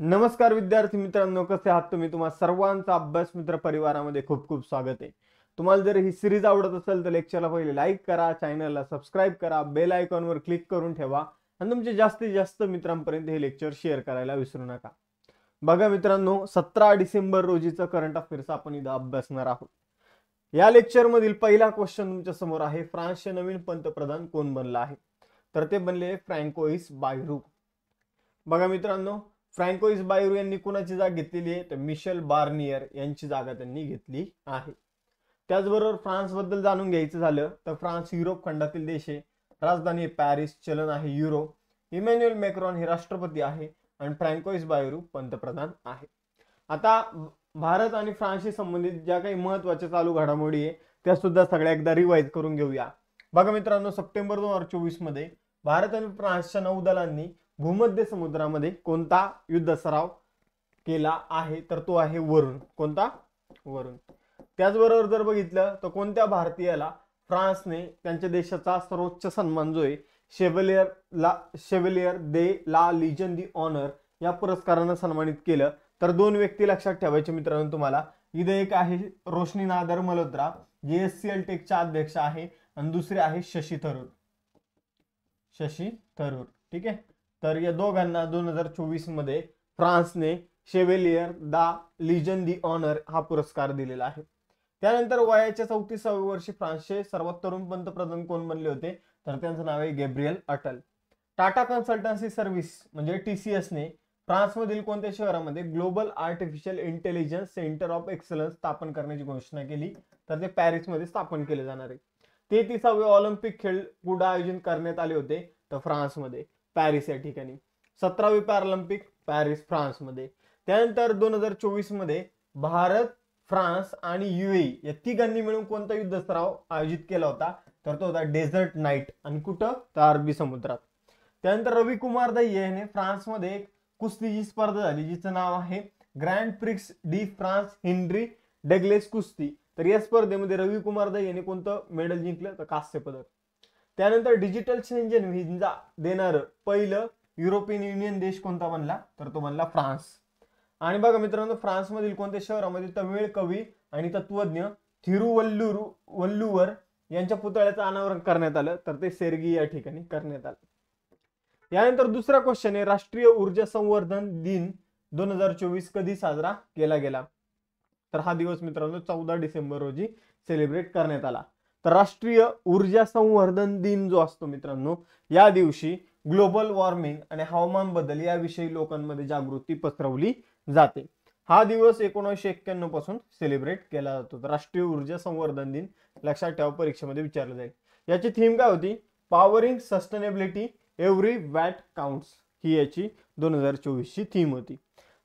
नमस्कार विद्यार्थी मित्रांनो, कसे आहात तुम्ही? तुम्हा सर्वांचा अभ्यास मित्र परिवारामध्ये खूप खूप स्वागत आहे. तुम्हाला जर ही सिरीज आवडत असेल तर लेक्चरला पहिले लाईक करा, चॅनलला सबस्क्राईब करा, बेल आयकॉनवर क्लिक करून ठेवा आणि तुमच्या जास्तीत जास्त मित्रांपर्यंत हे लेक्चर शेअर करायला विसरू नका. बघा मित्रांनो, 17 डिसेंबर रोजीचं करंट अफेअर्स आपण इथं अभ्यासणार आहोत. या लेक्चर मधील पहिला क्वेश्चन तुमच्या समोर आहे, फ्रान्सचे नवीन पंतप्रधान कोण बनला आहे? तर ते बनले फ्रँकोइस बायरू. बघा मित्रांनो, फ्रँकोइस बायरू यांनी कुणाची जागा घेतलेली आहे? तर मिशेल बार्नियर यांची जागा त्यांनी घेतली आहे. त्याचबरोबर फ्रान्स बद्दल जाणून घ्यायचं झालं तर फ्रान्स युरोप खंडातील देश आहे. राजधानी पॅरिस, चलन आहे युरो. इमॅन्युएल मॅक्रॉन हे राष्ट्रपती आहे आणि फ्रँकोइस बायरू पंतप्रधान आहे. आता भारत आणि फ्रान्सशी संबंधित ज्या काही महत्वाच्या चालू घडामोडी आहे त्या सुद्धा सगळ्या एकदा रिवाइज करून घेऊया. बघा मित्रांनो, सप्टेंबर 2024 मध्ये भारत आणि फ्रान्सच्या नौदलांनी भूमध्य समुद्रामध्ये कोणता युद्ध सराव केला आहे? तर तो आहे वरुण. कोणता? वरुण. त्याचबरोबर जर बघितलं तर कोणत्या भारतीयाला फ्रान्सने त्यांच्या देशाचा सर्वोच्च सन्मान जो आहे शेवलियर दे ला लिजन दी ऑनर या पुरस्काराने सन्मानित केलं? तर दोन व्यक्ती लक्षात ठेवायचे मित्रांनो तुम्हाला. इथे एक आहे रोशनी नादर मल्होत्रा, जे एससीएल टेकच्या अध्यक्ष आहे, आणि दुसरे आहे शशी थरूर. ठीक आहे. तर या दोघांना 2024 मध्ये फ्रान्सने शेवेलियर दा लिजन दी ऑनर हा पुरस्कार दिलेला आहे. त्यानंतर वयाच्या 34व्या वर्षी फ्रान्सचे सर्वात तरुण पंतप्रधान कोण बनले होते? तर त्यांचं नाव आहे Gabriel Atal. Tata consultancy service म्हणजे TCSने फ्रान्समधील कोणत्या शहरामध्ये global artificial intelligence centre of excellence स्थापन करण्याची घोषणा केली? तर ते पॅरिसमध्ये स्थापन केले जाणार आहे. 33वे ऑलिम्पिक खेळ कुठे आयोजन करण्यात आले होते? तर फ्रान्समध्ये, पॅरिस या ठिकाणी. 17वी पॅरालिम्पिक पॅरिस, फ्रान्समध्ये. त्यानंतर 2024 मध्ये भारत, फ्रान्स आणि UAE या तिघांनी मिळून कोणता युद्ध सराव आयोजित केला होता? तर तो होता डेझर्ट नाईट. आणि कुठं? तर अरबी समुद्रात. त्यानंतर रवी कुमार दहिया याने फ्रान्समध्ये एक कुस्तीची स्पर्धा झाली जिचं नाव आहे grand prix de France Henri Deglane कुस्ती. तर या स्पर्धेमध्ये रवी कुमार दहिया याने कोणतं मेडल जिंकलं? तर कांस्य पदक. त्यानंतर डिजिटल शेंजन व्हिसा देणारं पहिलं युरोपियन युनियन देश कोणता बनला? तर तो बनला फ्रान्स. आणि बघा मित्रांनो, फ्रान्समधील कोणत्या शहरामध्ये तमिळ कवी आणि तत्वज्ञ थिरुवल्लुवर यांच्या पुतळ्याचं अनावरण करण्यात आलं? तर ते सेर्गी या ठिकाणी करण्यात आलं. यानंतर दुसरा क्वेश्चन आहे, राष्ट्रीय ऊर्जा संवर्धन दिन 2024 कधी साजरा केला गेला? तर हा दिवस मित्रांनो 14 डिसेंबर रोजी सेलिब्रेट करण्यात आला. तर राष्ट्रीय ऊर्जा संवर्धन दिन जो असतो मित्रांनो, या दिवशी ग्लोबल वॉर्मिंग आणि हवामान बदल याविषयी लोकांमध्ये जागृती पसरवली जाते. हा दिवस 1991 पासून सेलिब्रेट केला जातो. राष्ट्रीय ऊर्जा संवर्धन दिन लक्षात ठेवा, परीक्षेमध्ये विचारलं जाईल. याची थीम काय होती? Powering sustainability every watt counts, ही याची 2024 ची थीम होती.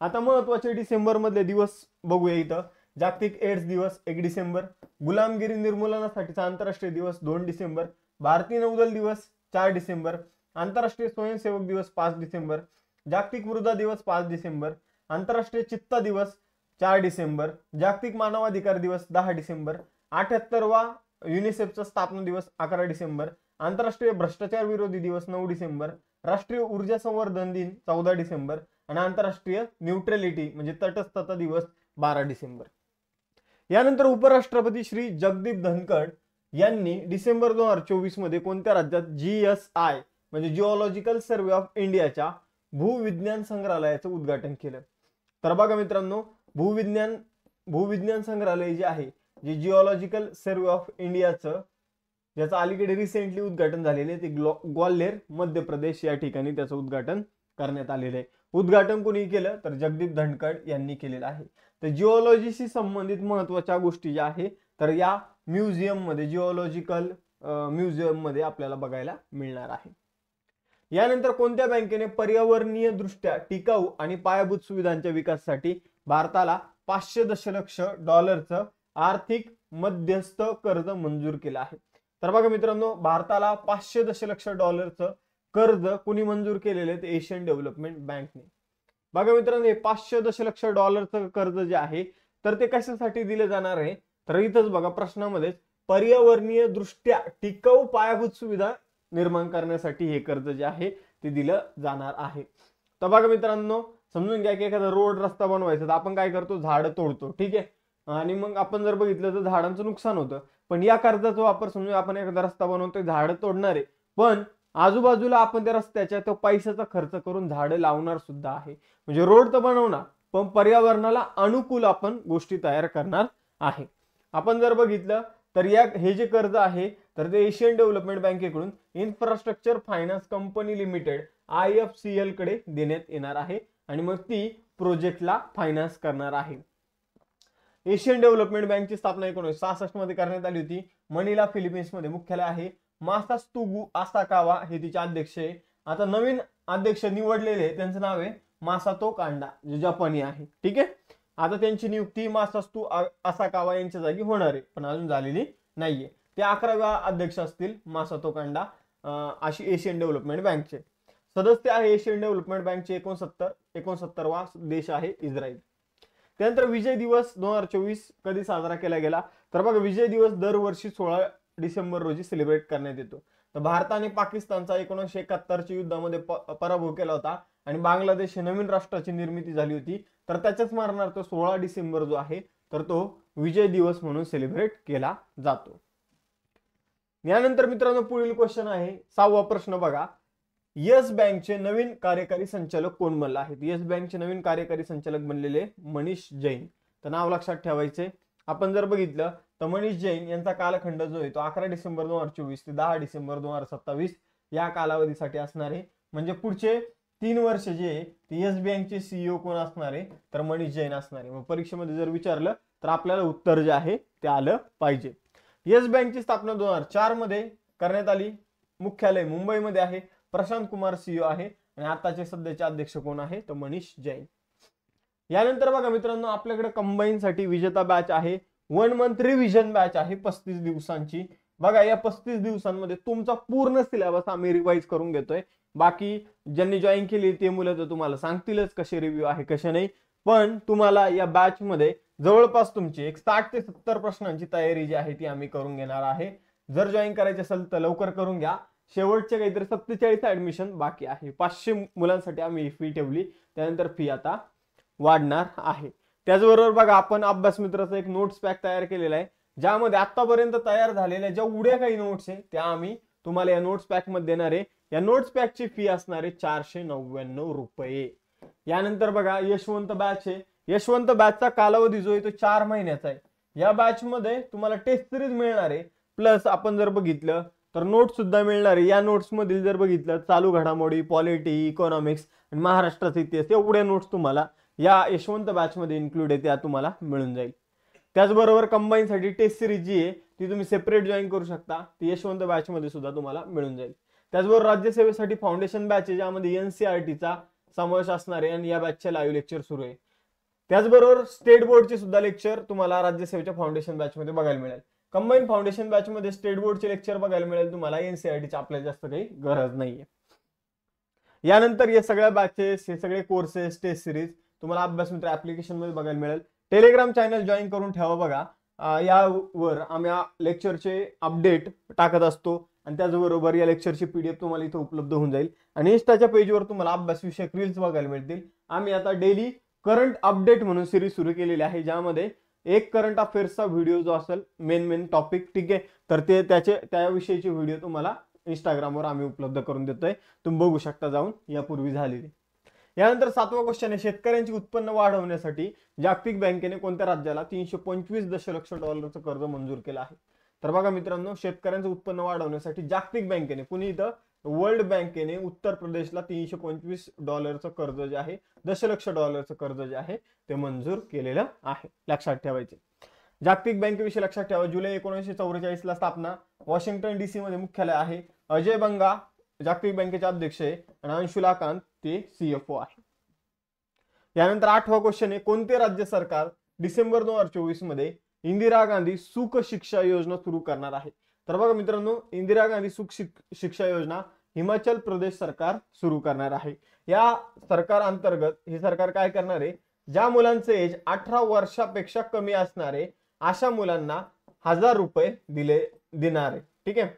आता महत्वाचे डिसेंबर मधले दिवस बघूया इथं. जागतिक एड्स दिवस 1 डिसेंबर, गुलामगिरी निर्मूलनासाठीचा आंतरराष्ट्रीय दिवस 2 डिसेंबर, भारतीय नौदल दिवस 4 डिसेंबर, आंतरराष्ट्रीय स्वयंसेवक दिवस 5 डिसेंबर, जागतिक मृदा दिवस 5 डिसेंबर, आंतरराष्ट्रीय चित्ता दिवस 4 डिसेंबर, जागतिक मानवाधिकार दिवस 10 डिसेंबर, 78वा युनिसेफचा स्थापना दिवस 11 डिसेंबर, आंतरराष्ट्रीय भ्रष्टाचार विरोधी दिवस 9 डिसेंबर, राष्ट्रीय ऊर्जा संवर्धन दिन 14 डिसेंबर आणि आंतरराष्ट्रीय न्यूट्रलिटी म्हणजे तटस्थता दिवस 12 डिसेंबर. यानंतर उपराष्ट्रपती श्री जगदीप धनखड यांनी डिसेंबर 2024 मध्ये कोणत्या राज्यात GSI म्हणजे जिओलॉजिकल सर्व्हे ऑफ इंडियाच्या भूविज्ञान संग्रहालयाचं उद्घाटन केलं? तर बघा मित्रांनो, भूविज्ञान संग्रहालय जे आहे, जे जिओलॉजिकल सर्व्हे ऑफ इंडियाचं, ज्याचं अलीकडे रिसेंटली उद्घाटन झालेले आहे, ते ग्वाल्हेर मध्य प्रदेश या ठिकाणी त्याचं उद्घाटन करण्यात आलेलं आहे. उद्घाटन कोणी केलं? तर जगदीप धनखड यांनी केलेलं आहे. तर जिओलॉजीशी संबंधित महत्वाच्या गोष्टी ज्या आहे तर या म्युझियम मध्ये, जिओलॉजिकल म्युझियम मध्ये आपल्याला बघायला मिळणार आहे. यानंतर कोणत्या बँकेने पर्यावरणीय दृष्ट्या टिकाऊ आणि पायाभूत सुविधांच्या विकासासाठी भारताला 500 दशलक्ष डॉलरचं आर्थिक मध्यस्थ कर्ज मंजूर केलं आहे? तर बघा मित्रांनो, भारताला 500 दशलक्ष डॉलरचं कर्ज कोणी मंजूर केलेलं आहे? ते एशियन डेव्हलपमेंट बँकने. बघा मित्रांनो, हे 500 दशलक्ष डॉलरचं कर्ज जे आहे तर ते कशासाठी दिले जाणार आहे? तर इथंच बघा प्रश्नामध्ये पर्यावरणीय दृष्ट्या टिकाऊ पायाभूत सुविधा निर्माण करण्यासाठी हे कर्ज जे आहे ते दिलं जाणार आहे. तर बघा मित्रांनो, समजून घ्या की एखादा रोड रस्ता बनवायचा तर आपण काय करतो, झाड तोडतो, ठीक आहे, आणि मग आपण जर बघितलं तर झाडांचं नुकसान होतं. पण या कर्जाचा वापर समजून आपण एखादा रस्ता बनवतोय, झाड तोडणार आहे, पण आजूबाजूला आपण त्या रस्त्याच्या तो पैशाचा खर्च करून झाडं लावणार सुद्धा आहे. म्हणजे रोड तर बनवणार, पण पर्यावरणाला अनुकूल आपण गोष्टी तयार करणार आहे. आपण जर बघितलं तर हे जे कर्ज आहे तर ते एशियन डेव्हलपमेंट बँकेकडून infrastructure finance company limited IFCL कडे देण्यात येणार आहे आणि मग ती प्रोजेक्टला फायनान्स करणार आहे. एशियन डेव्हलपमेंट बँकची स्थापना 1966 मध्ये करण्यात आली होती. मनिला फिलिपिन्स मध्ये मुख्यालय आहे. मासात्सुगु आसाकावा हे तिचे अध्यक्ष आहे. आता नवीन अध्यक्ष निवडलेले त्यांचं नाव आहे मासातो कांडा, जे जपानी आहे, ठीक आहे. आता त्यांची नियुक्ती मासात्सु आसाकावा यांच्या जागी होणार आहे, पण अजून झालेली नाहीये. ते 11व्या अध्यक्ष असतील मासातो कांडा अशी एशियन डेव्हलपमेंट बँकचे. सदस्य आहे एशियन डेव्हलपमेंट बँकचे 69वा देश आहे इस्रायल. त्यानंतर विजय दिवस 2024 कधी साजरा केला गेला, तर बघा विजय दिवस दरवर्षी 16 डिसेंबर रोजी सेलिब्रेट करण्यात येतो. तर भारताने पाकिस्तानचा 1971च्या युद्धामध्ये पराभव केला होता आणि बांगलादेश हे नवीन राष्ट्राची निर्मिती झाली होती. तर त्याच्याच स्मरणार्थ 16 डिसेंबर जो आहे तर तो विजय दिवस म्हणून सेलिब्रेट केला जातो. यानंतर मित्रांनो पुढील क्वेश्चन आहे 6वा प्रश्न बघा. येस बँकचे नवीन कार्यकारी संचालक कोण बनले आहेत? येस बँकचे नवीन कार्यकारी संचालक बनलेले मनीष जैन. तर नाव लक्षात ठेवायचे. आपण जर बघितलं तर मनीष जैन यांचा कालखंड जो आहे तो 11 डिसेंबर 2024 ते 10 डिसेंबर 2027 या कालावधीसाठी असणार आहे. म्हणजे पुढचे 3 वर्ष जे आहे ते येस बँकचे CEO कोण असणार आहे तर मनीष जैन असणार आहे. मग परीक्षेमध्ये जर विचारलं तर आपल्याला उत्तर जे आहे ते आलं पाहिजे. येस बँकची स्थापना 2004 मध्ये करण्यात आली. मुख्यालय मुंबईमध्ये आहे. प्रशांत कुमार CEO आहे आणि आताचे सध्याचे अध्यक्ष कोण आहे तर मनीष जैन. यानंतर बघा मित्रांनो आपल्याकडे कंबाईन साठी विजेता बॅच आहे. 1 मंथ रिव्हिजन बॅच आहे 35 दिवसांची. बघा या 35 दिवसांमध्ये तुमचा पूर्ण सिलेबस आम्ही रिवाइज करून घेतोय. बाकी ज्यांनी जॉईन केली ते मुलं तर तुम्हाला सांगतीलच कसे रिव्ह्यू आहे कसे नाही, पण तुम्हाला या बॅच मध्ये जवळपास तुमची एक 60 ते 70 प्रश्नांची तयारी जी आहे ती आम्ही करून घेणार आहे. जर जॉईन करायचे असेल तर लवकर करून घ्या. शेवटचे काहीतरी 47 ऍडमिशन बाकी आहे. 500 मुलांसाठी आम्ही फी ठेवली, त्यानंतर फी आता वाढणार आहे. त्याचबरोबर बघा आपण अभ्यास मित्राचा एक नोट्स पॅक तयार केलेला आहे, ज्यामध्ये आतापर्यंत तयार झालेल्या जेवढ्या काही नोट्स आहे त्या आम्ही तुम्हाला या नोट्स पॅक मध्ये देणार आहे. या नोट्स पॅकची फी असणार आहे 499 रुपये. यानंतर बघा यशवंत बॅच आहे. यशवंत बॅचचा कालावधी जो आहे तो 4 महिन्याचा आहे. या बॅच मध्ये तुम्हाला टेस्ट सिरीज मिळणार आहे, प्लस आपण जर बघितलं तर नोट्स सुद्धा मिळणार आहे. या नोट्स मधील जर बघितलं चालू घडामोडी, पॉलिटी, इकॉनॉमिक्स आणि महाराष्ट्राचा इतिहास एवढ्या नोट्स तुम्हाला या यशवंत बॅच मध्ये इन्क्लूड आहे, त्या तुम्हाला मिळून जाईल. त्याचबरोबर कंबाईन साठी टेस्ट सिरीज जी आहे ती तुम्ही सेपरेट जॉईन करू शकता, ती यशवंत बॅच मध्ये सुद्धा तुम्हाला मिळून जाईल. त्याचबरोबर राज्यसेवेसाठी फाउंडेशन बॅच आहे, ज्यामध्ये NCERTचा समावेश असणार आहे आणि या बॅचचे लाईव्ह लेक्चर सुरू आहे. त्याचबरोबर स्टेट बोर्डचे सुद्धा लेक्चर तुम्हाला राज्यसेवेच्या फाउंडेशन बॅच मध्ये बघायला मिळेल. कंबाईन फाउंडेशन बॅच मध्ये स्टेट बोर्डचे लेक्चर बघायला मिळेल तुम्हाला, NCERTची आपल्याला जास्त काही गरज नाहीये. यानंतर या सगळ्या बॅचेस, हे सगळे कोर्सेस, टेस्ट सिरीज तुम्हाला अभ्यास मित्र ऍप्लिकेशन मध्ये बघायला मिळेल. टेलिग्राम चॅनल जॉईन करून ठेवा. बघा यावर आम्ही लेक्चरचे अपडेट टाकत असतो आणि त्याचबरोबर या लेक्चरची PDF तुम्हाला इथे उपलब्ध होऊन जाईल. आणि इंस्टाच्या पेजवर तुम्हाला अभ्यास विषयक रील्स बघायला मिळतील. आम्ही आता डेली करंट अपडेट म्हणून सिरीज सुरू केलेली आहे, ज्यामध्ये एक करंट अफेअर्सचा व्हिडिओ जो असेल मेन टॉपिक, ठीक आहे, तर ते त्याविषयीचे व्हिडिओ तुम्हाला इंस्टाग्रामवर आम्ही उपलब्ध करून देतोय, तुम्ही बघू शकता जाऊन, यापूर्वी झालेली. यानंतर 7वा क्वेश्चन आहे शेतकऱ्यांची उत्पन्न वाढवण्यासाठी जागतिक बँकेने कोणत्या राज्याला $325 दशलक्ष कर्ज मंजूर केलं आहे? तर बघा मित्रांनो शेतकऱ्यांचं उत्पन्न वाढवण्यासाठी जागतिक बँकेने कुणी इथं वर्ल्ड बँकेने उत्तर प्रदेशला $325 कर्ज जे आहे, दशलक्ष डॉलरचं कर्ज जे आहे ते मंजूर केलेलं आहे. लक्षात ठेवायचे. जागतिक बँकेविषयी लक्षात ठेवा. जुलै 1944 ला स्थापना. वॉशिंग्टन DC मध्ये मुख्यालय आहे. अजय बंगा जागतिक बँकेचे अध्यक्ष आहे आणि अंशुला कांत ते CFO आहे. यानंतर 8वा क्वेश्चन आहे कोणते राज्य सरकार डिसेंबर 2024 मध्ये इंदिरा गांधी सुख शिक्षा योजना सुरू करणार आहे? तर बघा मित्रांनो इंदिरा गांधी सुख शिक्षा योजना हिमाचल प्रदेश सरकार सुरू करणार आहे. या सरकार अंतर्गत हे सरकार काय करणार आहे, ज्या मुलांचे एज 18 वर्षापेक्षा कमी असणारे अशा मुलांना 1000 रुपये देणार आहे. ठीक आहे.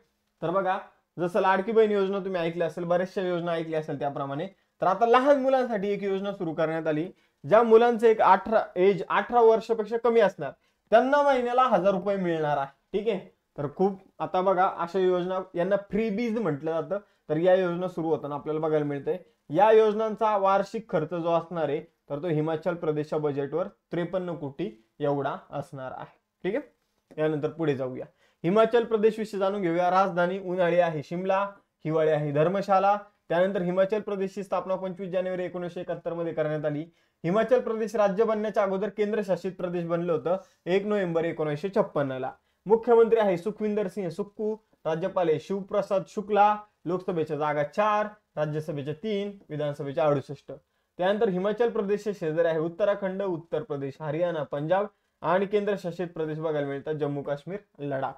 तर बघा जसं लाडकी बहीण योजना तुम्ही ऐकली असेल, बऱ्याचशा योजना ऐकल्या असेल, त्याप्रमाणे तर आता लहान मुलांसाठी एक योजना सुरू करण्यात आली, ज्या मुलांचे एक 18 वर्षापेक्षा कमी असणार त्यांना महिन्याला 1000 रुपये मिळणार आहे. ठीक आहे, तर खूप आता बघा अशा योजना, यांना फ्रीबीज म्हटलं जातं. तर या योजना सुरू होताना आपल्याला बघायला मिळतंय या योजनांचा वार्षिक खर्च जो असणार आहे तर तो हिमाचल प्रदेशच्या बजेटवर 53 कोटी एवढा असणार आहे. ठीक आहे, यानंतर पुढे जाऊया. हिमाचल प्रदेश विषयी जाणून घेऊया. राजधानी उन्हाळी आहे शिमला, हिवाळी आहे धर्मशाला. त्यानंतर हिमाचल प्रदेशची स्थापना 25 जानेवारी 1971 मध्ये करण्यात आली. हिमाचल प्रदेश राज्य बनण्याच्या अगोदर केंद्रशासित प्रदेश बनलं होतं 1 नोव्हेंबर 1956 ला. मुख्यमंत्री आहे सुखविंदर सिंह सुक्खू, राज्यपाल आहे शिवप्रसाद शुक्ला, लोकसभेच्या जागा 4, राज्यसभेच्या 3, विधानसभेच्या 68. त्यानंतर हिमाचल प्रदेशचे शेजारी आहे उत्तराखंड, उत्तर प्रदेश, हरियाणा, पंजाब आणि केंद्रशासित प्रदेश बघायला मिळतात जम्मू काश्मीर, लडाख.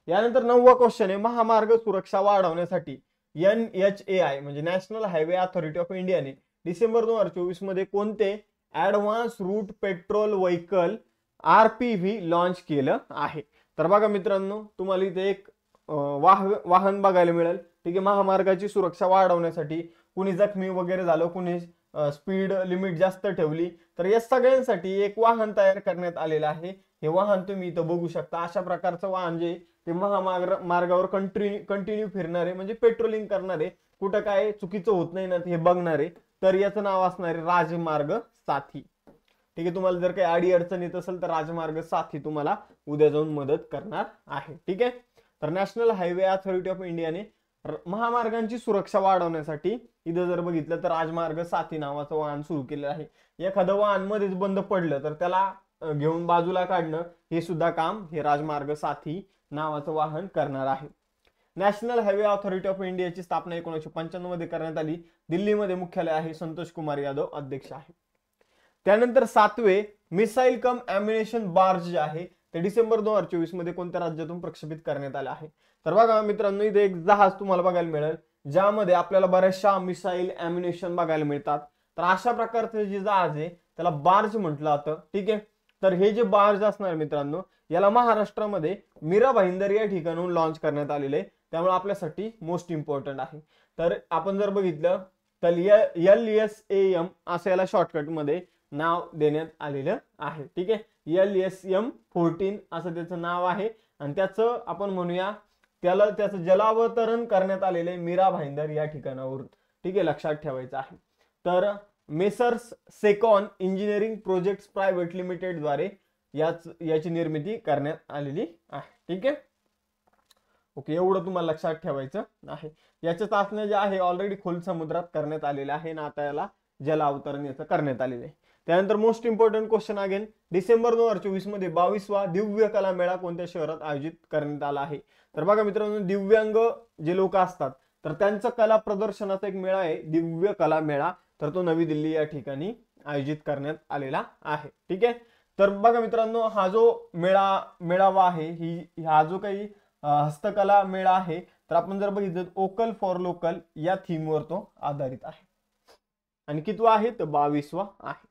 यानंतर 9वा क्वेश्चन आहे महामार्ग सुरक्षा वाढवण्यासाठी NHAI म्हणजे नॅशनल हायवे अथॉरिटी ऑफ इंडियाने डिसेंबर 2024 मध्ये कोणते advance root petrol vehicle RPV launch केलं आहे. तर बघा मित्रांनो, तुम्हाला इथे एक वाहन बघायला मिळेल. ठीक आहे, महामार्गाची सुरक्षा वाढवण्यासाठी कुणी जखमी वगैरे झालं, कुणी स्पीड लिमिट जास्त ठेवली, तर या सगळ्यांसाठी एक वाहन तयार करण्यात आलेलं आहे. हे वाहन तुम्ही इथं बघू शकता. अशा प्रकारचं वाहन जे ते महामार्गावर कंटिन्यू फिरणारे म्हणजे पेट्रोलिंग करणारे, कुठं काय चुकीचं होत नाही ना हे बघणारे, तर याचं नाव असणार आहे राजमार्ग साथी. ठीक आहे, तुम्हाला जर काही अडी अडचण येत असेल तर राजमार्ग साथी तुम्हाला उद्या जाऊन मदत करणार आहे. ठीक आहे, तर नॅशनल हायवे अथॉरिटी ऑफ इंडियाने महामार्गांची सुरक्षा वाढवण्यासाठी इथं जर बघितलं तर राजमार्ग साथी नावाचं वाहन सुरू केलेलं आहे. एखादं वाहन मध्येच बंद पडलं तर त्याला घेऊन बाजूला काढणं हे सुद्धा काम हे राजमार्ग साथी नावाचं वाहन करणार आहे. नॅशनल हायवे अथॉरिटी ऑफ इंडियाची स्थापना 1995 मध्ये करण्यात आली. दिल्लीमध्ये मुख्यालय आहे. संतोष कुमार यादव अध्यक्ष आहे. त्यानंतर 7वे मिसाईल कम अम्युनिशन बार्ज जे आहे ते डिसेंबर 2024 मध्ये कोणत्या राज्यातून प्रक्षेपित करण्यात आले आहे. तर बघा मित्रांनो, इथे एक जहाज तुम्हाला बघायला मिळेल ज्यामध्ये आपल्याला बऱ्याचशा मिसाईल अम्युनिशन बघायला मिळतात. तर अशा प्रकारचे जे जहाज आहे त्याला बार्ज म्हटलं जातं. ठीक आहे, तर हे जे बार्ज असणार मित्रांनो याला महाराष्ट्रामध्ये मीरा भाईंदर या ठिकाणून लॉन्च करण्यात आलेले आहे. त्यामुळे आपल्यासाठी मोस्ट इम्पॉर्टंट आहे. तर आपण जर बघितलं तर LSAM असं याला शॉर्टकट मध्ये नाव देण्यात आलेलं आहे. ठीक आहे, LSM-14 असं त्याचं नाव आहे आणि त्याचं आपण म्हणूया त्याचं जलावतरण करण्यात आलेले मीरा भाईंदर या ठिकाणावर. ठीक आहे, लक्षात ठेवायचं आहे. तर messrs Secon engineering projects private limited द्वारे याची निर्मिती करण्यात आलेली आहे. ठीक आहे, ओके, एवढं तुम्हाला लक्षात ठेवायचं आहे. याच्या चाचण्या ज्या आहे ऑलरेडी खोल समुद्रात करण्यात आलेल्या आहे ना, आता याला जलावतरण याचं करण्यात आलेलं आहे. त्यानंतर most important question again, December 2024 मध्ये 22वा दिव्य कला मेळा कोणत्या शहरात आयोजित करण्यात आला आहे. तर बघा मित्रांनो, दिव्यांग जे लोक असतात तर त्यांचा कला प्रदर्शनाचा एक मेळा आहे दिव्य कला मेळा, तर तो नवी दिल्ली या ठिकाणी आयोजित करण्यात आलेला आहे. ठीक आहे, तर बघा मित्रांनो, हा जो मेळावा आहे हा जो काही हस्तकला मेळा आहे तर आपण जर बघितलं ओकल फॉर लोकल या थीमवर तो आधारित आहे. आणि कितवा आहे तर 22वा आहे.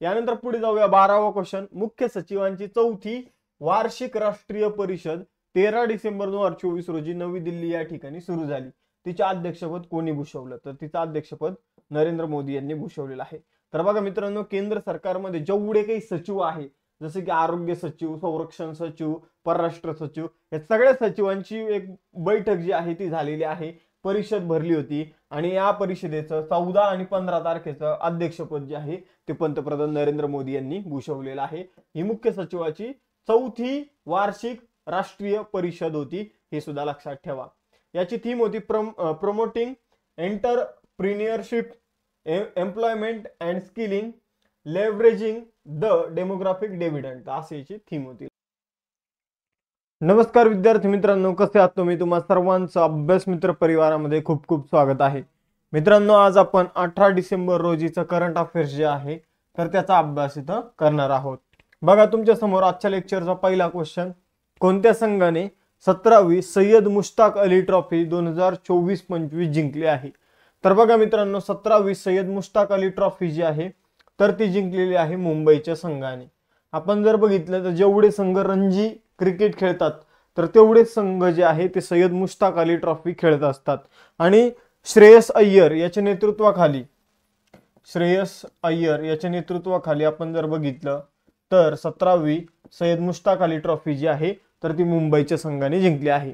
यानंतर पुढे जाऊया 12वा क्वेश्चन, मुख्य सचिवांची 4थी वार्षिक राष्ट्रीय परिषद 13 डिसेंबर 2024 रोजी नवी दिल्ली या ठिकाणी सुरू झाली. तिचे अध्यक्षपद कोणी भूषवलं तर तिचं अध्यक्षपद नरेंद्र मोदी यांनी भूषवलेलं आहे. तर बघा मित्रांनो, केंद्र सरकारमध्ये जेवढे काही सचिव आहे जसे की आरोग्य सचिव, संरक्षण सचिव, परराष्ट्र सचिव, या सगळ्या सचिवांची एक बैठक जी आहे ती झालेली आहे, परिषद भरली होती आणि या परिषदेचं 14 आणि 15 तारखेचं अध्यक्षपद जे आहे ते पंतप्रधान नरेंद्र मोदी यांनी भूषवलेलं आहे. ही मुख्य सचिवाची 4थी वार्षिक राष्ट्रीय परिषद होती, हे सुद्धा लक्षात ठेवा. याची थीम होती promoting entrepreneurship, employment and skilling, leveraging the demographic dividend, अशी याची थीम होती. नमस्कार विद्यार्थी मित्रांनो, कसे आहात तुम्ही? तुम्हा सर्वांचं अभ्यास मित्र परिवारामध्ये खूप खूप स्वागत आहे. मित्रांनो, आज आपण 18 डिसेंबर रोजीचं करंट अफेअर्स जे आहे तर त्याचा अभ्यास इथं करणार आहोत. बघा तुमच्या समोर आजच्या लेक्चरचा पहिला क्वेश्चन, कोणत्या संघाने 17वी सय्यद मुश्ताक अली ट्रॉफी 2024-25 जिंकली आहे? तर बघा मित्रांनो, 17वी सय्यद मुश्ताक अली ट्रॉफी जी आहे तर ती जिंकलेली आहे मुंबईच्या संघाने. आपण जर बघितलं तर जेवढे संघ रणजी क्रिकेट खेळतात तर तेवढे संघ जे आहे ते सय्यद मुश्ताक अली ट्रॉफी खेळत असतात. आणि श्रेयस अय्यर याच्या नेतृत्वाखाली आपण जर बघितलं तर 17वी सय्यद मुश्ताक अली ट्रॉफी जी आहे तर ती मुंबईच्या संघाने जिंकली आहे.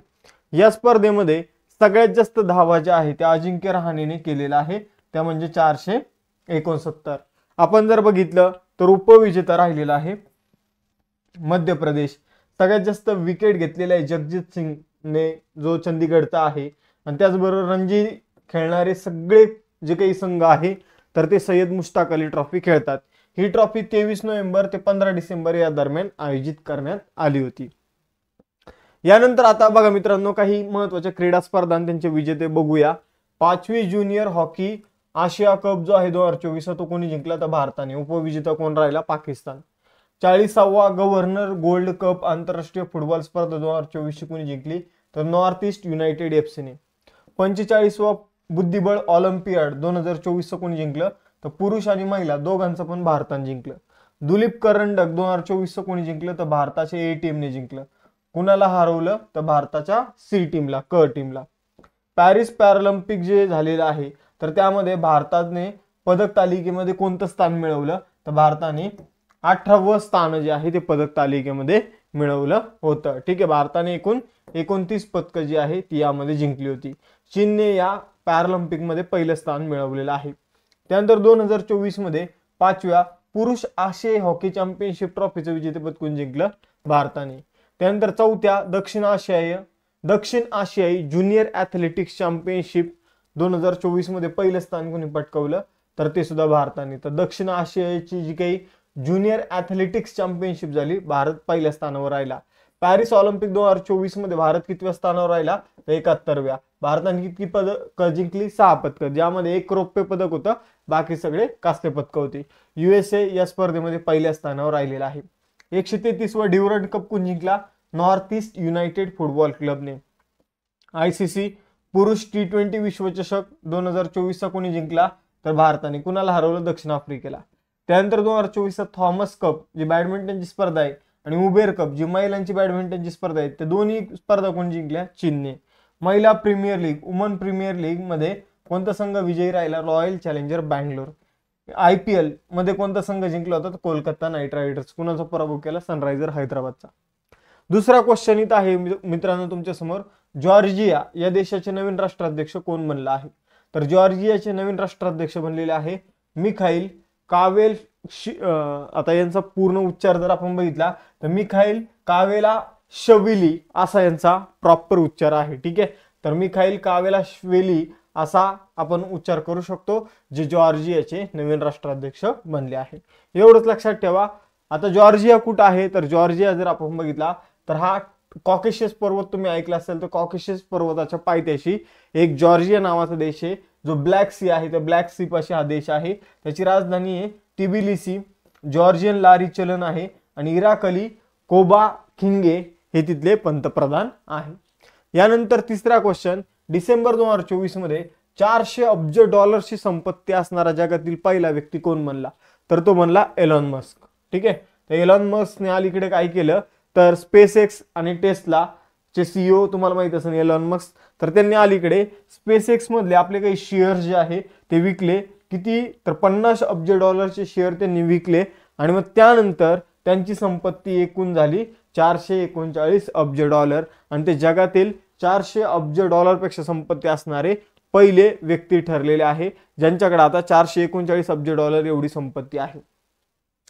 या स्पर्धेमध्ये सगळ्यात जास्त धावा ज्या आहेत त्या अजिंक्य रहाणेने केलेला आहे, त्या म्हणजे 469. आपण जर बघितलं तर उपविजेता राहिलेला आहे मध्य प्रदेश. सगळ्यात जास्त विकेट घेतलेला आहे जगजीत सिंगने जो चंदीगडचा आहे. आणि त्याचबरोबर रणजी खेळणारे सगळे जे काही संघ आहे तर ते सय्यद मुश्ताक अली ट्रॉफी खेळतात. ही ट्रॉफी 23 नोव्हेंबर ते 15 डिसेंबर या दरम्यान आयोजित करण्यात आली होती. यानंतर आता बघा मित्रांनो काही महत्त्वाच्या क्रीडा स्पर्धा त्यांचे विजेते बघूया. 5वी ज्युनियर हॉकी आशिया कप जो आहे 2024 तो कोणी जिंकला तर भारताने. उपविजेता कोण राहिला? पाकिस्तान. 40वा गव्हर्नर गोल्ड कप आंतरराष्ट्रीय फुटबॉल स्पर्धा 2024 कोणी जिंकली तर नॉर्थ ईस्ट युनायटेड एफसीने. 45वा बुद्धिबळ ऑलिम्पियाड 2024 कोणी जिंकलं तर पुरुष आणि महिला दोघांचं पण भारताने जिंकलं. दुलीप करंडक 2024 कोणी जिंकलं तर भारताच्या ए टीमने जिंकलं. कुणाला हरवलं तर भारताच्या सी टीमला, क टीमला. पॅरिस पॅरालिम्पिक जे झालेलं आहे तर त्यामध्ये भारताने पदक तालिकेमध्ये कोणतं स्थान मिळवलं तर भारताने 18वं स्थान जे आहे ते पदक तालिकेमध्ये मिळवलं होतं. ठीक आहे, भारताने एकूण 29 पदकं जी आहे ती यामध्ये जिंकली होती. चीनने या पॅरालिम्पिक मध्ये पहिलं स्थान मिळवलेलं आहे. त्यानंतर 2024 मध्ये 5व्या पुरुष आशियाई हॉकी चॅम्पियनशिप ट्रॉफीचं विजेतेपद कोण जिंकलं? भारताने. त्यानंतर 4थ्या दक्षिण आशियाई ज्युनियर ॲथलेटिक्स चॅम्पियनशिप 2024 मध्ये पहिलं स्थान कोणी पटकावलं तर ते सुद्धा भारताने. तर दक्षिण आशियाची जी काही ज्युनियर ॲथलेटिक्स चॅम्पियनशिप झाली भारत पहिल्या स्थानावर राहिला. पॅरिस ऑलिम्पिक 2024 मध्ये भारत कितव्या स्थानावर राहिला तर 71व्या. भारताने किती पदक जिंकली? 6 पदकं, ज्यामध्ये 1 रौप्य पदक होतं, बाकी सगळे कांस्य पदकं होती. USA या स्पर्धेमध्ये पहिल्या स्थानावर राहिलेला आहे. 133वा ड्युरंड कप कोण जिंकला? नॉर्थ ईस्ट युनायटेड फुटबॉल क्लबने. ICC पुरुष T20 विश्वचषक 2024 कोणी जिंकला तर भारताने. कुणाला हरवलं? दक्षिण आफ्रिकेला. त्यानंतर 2024 थॉमस कप जी बॅडमिंटनची स्पर्धा आहे आणि उबेर कप जी महिलांची बॅडमिंटनची स्पर्धा आहे ते दोन्ही स्पर्धा कोण जिंकल्या? चीनने. महिला premier league, woman premier league मध्ये कोणता संघ विजयी राहिला? Royal challenger Bangalore. IPL मध्ये कोणता संघ जिंकला होता तर कोलकाता नाईट रायडर्स. कुणाचा पराभव केला? सनरायझर हैदराबादचा. दुसरा क्वेश्चन इथं आहे मित्रांनो तुमच्या समोर, जॉर्जिया या देशाचे नवीन राष्ट्राध्यक्ष कोण बनला आहे? तर जॉर्जियाचे नवीन राष्ट्राध्यक्ष बनलेले आहे मिखाईल कावेल. आता यांचा पूर्ण उच्चार जर आपण बघितला तर मिखाईल कावेलाशविली असा यांचा प्रॉपर उच्चार आहे. ठीक आहे, तर मिखाईल कावेलाशविली असा आपण उच्चार करू शकतो, जे जॉर्जियाचे नवीन राष्ट्राध्यक्ष बनले आहे. एवढंच लक्षात ठेवा. आता जॉर्जिया कुठं आहे तर जॉर्जिया जर आपण बघितला तर हा कॉकेशियस पर्वत तुम्ही ऐकला असेल तर कॉकेशियस पर्वताच्या पायथ्याशी एक जॉर्जिया नावाचा देश आहे, जो ब्लॅक सी आहे त्या ब्लॅक सी पाशी हा देश आहे. त्याची राजधानी आहे तिबिलिसी. जॉर्जियन लारी चलन आहे आणि इराकली कोबा खिंगे हे तिथले पंतप्रधान आहे. यानंतर तिसरा क्वेश्चन, डिसेंबर 2024 मध्ये 400 अब्ज डॉलर्सची संपत्ती असणारा जगातील पहिला व्यक्ती कोण बनला तर तो बनला एलॉन मस्क. ठीक आहे, तर एलॉन मस्कने अलीकडे काय केलं तर स्पेस एक्स आणि टेस्ला चे CEO तुम्हाला माहित असेल एलॉन मस्क, तर त्यांनी अलीकडे स्पेस एक्स मधले आपले काही शेअर जे आहे ते विकले. किती तर 50 अब्ज डॉलरचे शेअर त्यांनी विकले आणि मग त्यानंतर त्यांची संपत्ती एकूण झाली 439 अब्ज डॉलर आणि ते जगातील 400 अब्ज डॉलरपेक्षा संपत्ती असणारे पहिले व्यक्ती ठरलेले आहे, ज्यांच्याकडे आता 439 अब्ज डॉलर एवढी संपत्ती आहे.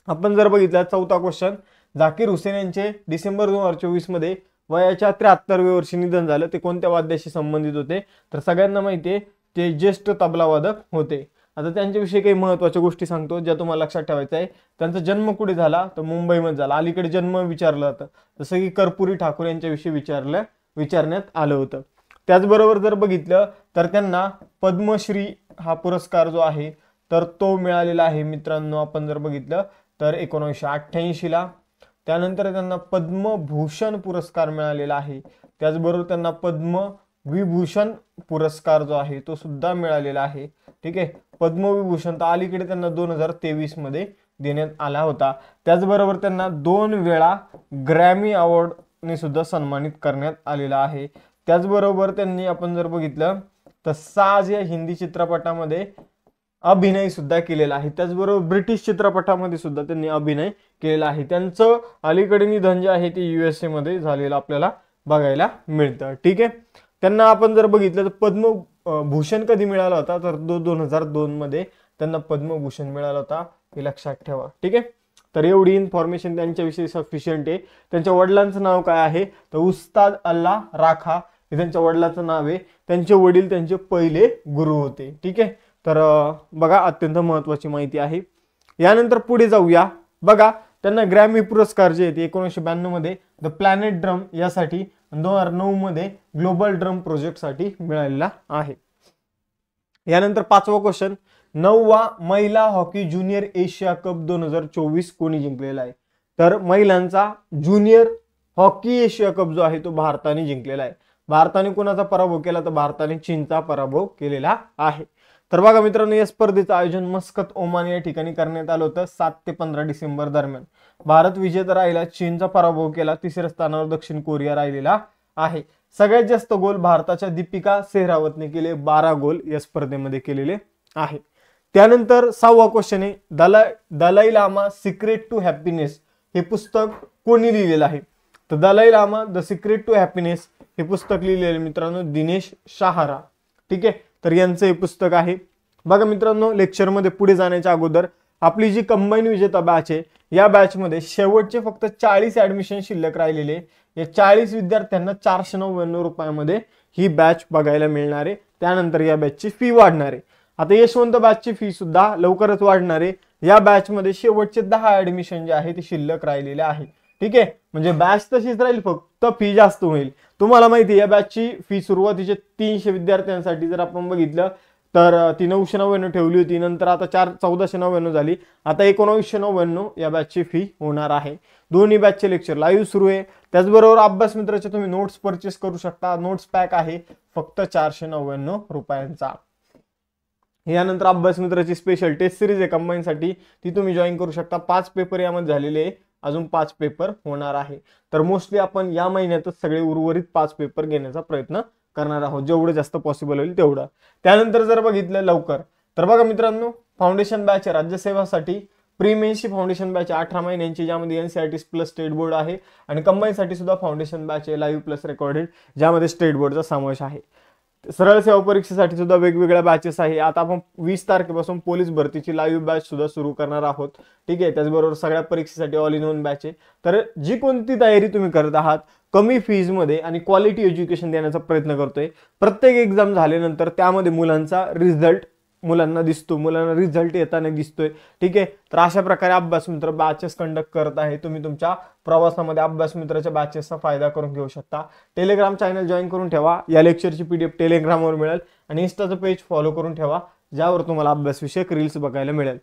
आपण जर बघितलं चौथा क्वेश्चन, झाकीर हुसेन यांचे डिसेंबर 2024 मध्ये वयाच्या 73व्या वर्षी निधन झालं. ते कोणत्या वाद्याशी संबंधित होते तर सगळ्यांना माहिती आहे ते ज्येष्ठ तबलावादक होते. आता त्यांच्याविषयी काही महत्त्वाच्या गोष्टी सांगतो ज्या तुम्हाला लक्षात ठेवायच्या आहे. त्यांचा जन्म कुठे झाला तर मुंबईमध्ये झाला. अलीकडे जन्म विचारलं जातं, जसं की कर्पुरी ठाकूर यांच्याविषयी विचारण्यात आलं होतं. त्याचबरोबर जर बघितलं तर त्यांना पद्मश्री हा पुरस्कार जो आहे तर तो मिळालेला आहे मित्रांनो. आपण जर बघितलं तर 1988 ला. त्यानंतर त्यांना पद्मभूषण पुरस्कार मिळालेला आहे. त्याचबरोबर त्यांना पद्मविभूषण पुरस्कार जो आहे तो सुद्धा मिळालेला आहे. ठीक आहे, पद्मविभूषण तर अलीकडे त्यांना 2023 मध्ये देण्यात आला होता. त्याचबरोबर त्यांना 2 वेळा ग्रॅमी अवॉर्डने सुद्धा सन्मानित करण्यात आलेला आहे. त्याचबरोबर त्यांनी आपण जर बघितलं तर साज या हिंदी चित्रपटामध्ये अभिनय सुद्धा केलेला आहे. त्याचबरोबर ब्रिटिश चित्रपटामध्ये सुद्धा त्यांनी अभिनय केलेला आहे. त्यांचं अलीकडे निधन जे आहे ते USA मध्ये झालेलं आपल्याला बघायला मिळतं. ठीक आहे. त्यांना आपण जर बघितलं तर पद्मभूषण कधी मिळाला होता, तर 2002 मध्ये त्यांना पद्मभूषण मिळाला होता, हे लक्षात ठेवा. ठीक आहे. तर एवढी इन्फॉर्मेशन त्यांच्याविषयी सफिशियंट आहे. त्यांच्या वडिलांचं नाव काय आहे, तर उस्ताद अल्लाह राखा हे त्यांच्या वडिलांचं नाव आहे. त्यांचे वडील त्यांचे पहिले गुरु होते. ठीक आहे. तर बघा, अत्यंत महत्वाची माहिती आहे. यानंतर पुढे जाऊया. बघा, त्यांना ग्रॅमी पुरस्कार जे आहेत 1992 मध्ये द प्लॅनेट ड्रम यासाठी, 2009 मध्ये ग्लोबल ड्रम प्रोजेक्ट साठी मिळालेला आहे. यानंतर 5वा क्वेश्चन, 9वा महिला हॉकी ज्युनियर एशिया कप 2024 कोणी जिंकलेला आहे, तर महिलांचा ज्युनियर हॉकी एशिया कप जो आहे तो भारताने जिंकलेला आहे. भारताने कोणाचा पराभव केला, तर भारताने चीनचा पराभव केलेला आहे. तर बघा मित्रांनो, या स्पर्धेचं आयोजन मस्कत ओमान या ठिकाणी करण्यात आलं होतं 7 ते 15 डिसेंबर दरम्यान. भारत विजेता राहिला, चीनचा पराभव केला, तिसऱ्या स्थानावर दक्षिण कोरिया राहिलेला आहे. सगळ्यात जास्त गोल भारताच्या दीपिका सेहरावतने केले, 12 गोल या स्पर्धेमध्ये केलेले आहे. त्यानंतर 6वा क्वेश्चन आहे, Dalai Lama secret to happiness हे पुस्तक कोणी लिहिलेलं आहे, तर Dalai Lama the secret to happiness हे पुस्तक लिहिलेले मित्रांनो दिनेश शाहरा. ठीक आहे. तर यांचं हे पुस्तक आहे. बघा मित्रांनो, लेक्चरमध्ये पुढे जाण्याच्या अगोदर आपली जी कंबाईन विजेता बॅच आहे, या बॅच मध्ये शेवटचे फक्त 40 ऍडमिशन शिल्लक राहिलेले. या 40 विद्यार्थ्यांना 499 रुपयामध्ये ही बॅच बघायला मिळणार आहे. त्यानंतर या बॅचची फी वाढणार आहे. आता यशवंत बॅचची फी सुद्धा लवकरच वाढणार आहे. या बॅच मध्ये शेवटचे 10 ऍडमिशन जे आहे ते शिल्लक राहिलेले आहे. ठीक आहे. म्हणजे बॅच तशीच राहील, फक्त फी जास्त होईल. तुम्हाला माहिती आहे या बॅचची फी सुरुवातीचे 300 विद्यार्थ्यांसाठी जर आपण बघितलं तर ती 999 ठेवली होती, नंतर आता 1499 झाली, आता 1999 या बॅचची फी होणार आहे. दोन्ही बॅचचे लेक्चर लाईव्ह सुरू आहे. त्याचबरोबर अभ्यास मित्राचे तुम्ही नोट्स परचेस करू शकता. नोट्स पॅक आहे फक्त 499 रुपयांचा. यानंतर अभ्यास मित्राची स्पेशल टेस्ट सिरीज आहे कंबाईनसाठी, ती तुम्ही जॉईन करू शकता. 5 पेपर यामध्ये झालेले आहे, अजून 5 पेपर होणार आहे. तर मोस्टली आपण या महिन्यातच सगळे उर्वरित 5 पेपर घेण्याचा प्रयत्न करणार आहोत, जेवढं जास्त पॉसिबल होईल तेवढं. त्यानंतर जर बघितलं लवकर तर बघा मित्रांनो, फाउंडेशन बॅच आहे राज्यसेवासाठी, प्री मेन्सची फाउंडेशन बॅच 18 महिन्यांची, ज्यामध्ये NCERT प्लस स्टेट बोर्ड आहे, आणि कंबाईनसाठी सुद्धा फाउंडेशन बॅच आहे लाईव्ह प्लस रेकॉर्डेड, ज्यामध्ये स्टेट बोर्डचा समावेश आहे. सरळ सेवा परीक्षेसाठी सुद्धा वेगवेगळ्या बॅचेस आहे. आता आपण 20 तारखेपासून पोलीस भरतीची लाईव्ह बॅच सुद्धा सुरू करणार आहोत. ठीक आहे. त्याचबरोबर सगळ्या परीक्षेसाठी ऑल इन वन बॅच आहे. तर जी कोणती तयारी तुम्ही करत आहात, कमी फीज मध्ये आणि क्वालिटी एज्युकेशन देण्याचा प्रयत्न करतोय. प्रत्येक एक्झाम झाल्यानंतर त्यामध्ये मुलांचा रिझल्ट मुलांना रिझल्ट येताना दिसतोय. ठीक आहे. तर अशा प्रकारे अभ्यास मित्र बॅचेस कंडक्ट करत आहे. तुम्ही तुमच्या प्रवासामध्ये अभ्यास मित्राच्या बॅचेसचा फायदा करून घेऊ शकता. टेलिग्राम चॅनल जॉईन करून ठेवा. या लेक्चरची PDF टेलिग्रामवर मिळेल, आणि इंस्टाचं पेज फॉलो करून ठेवा, ज्यावर तुम्हाला अभ्यासविषयक रील्स बघायला मिळेल.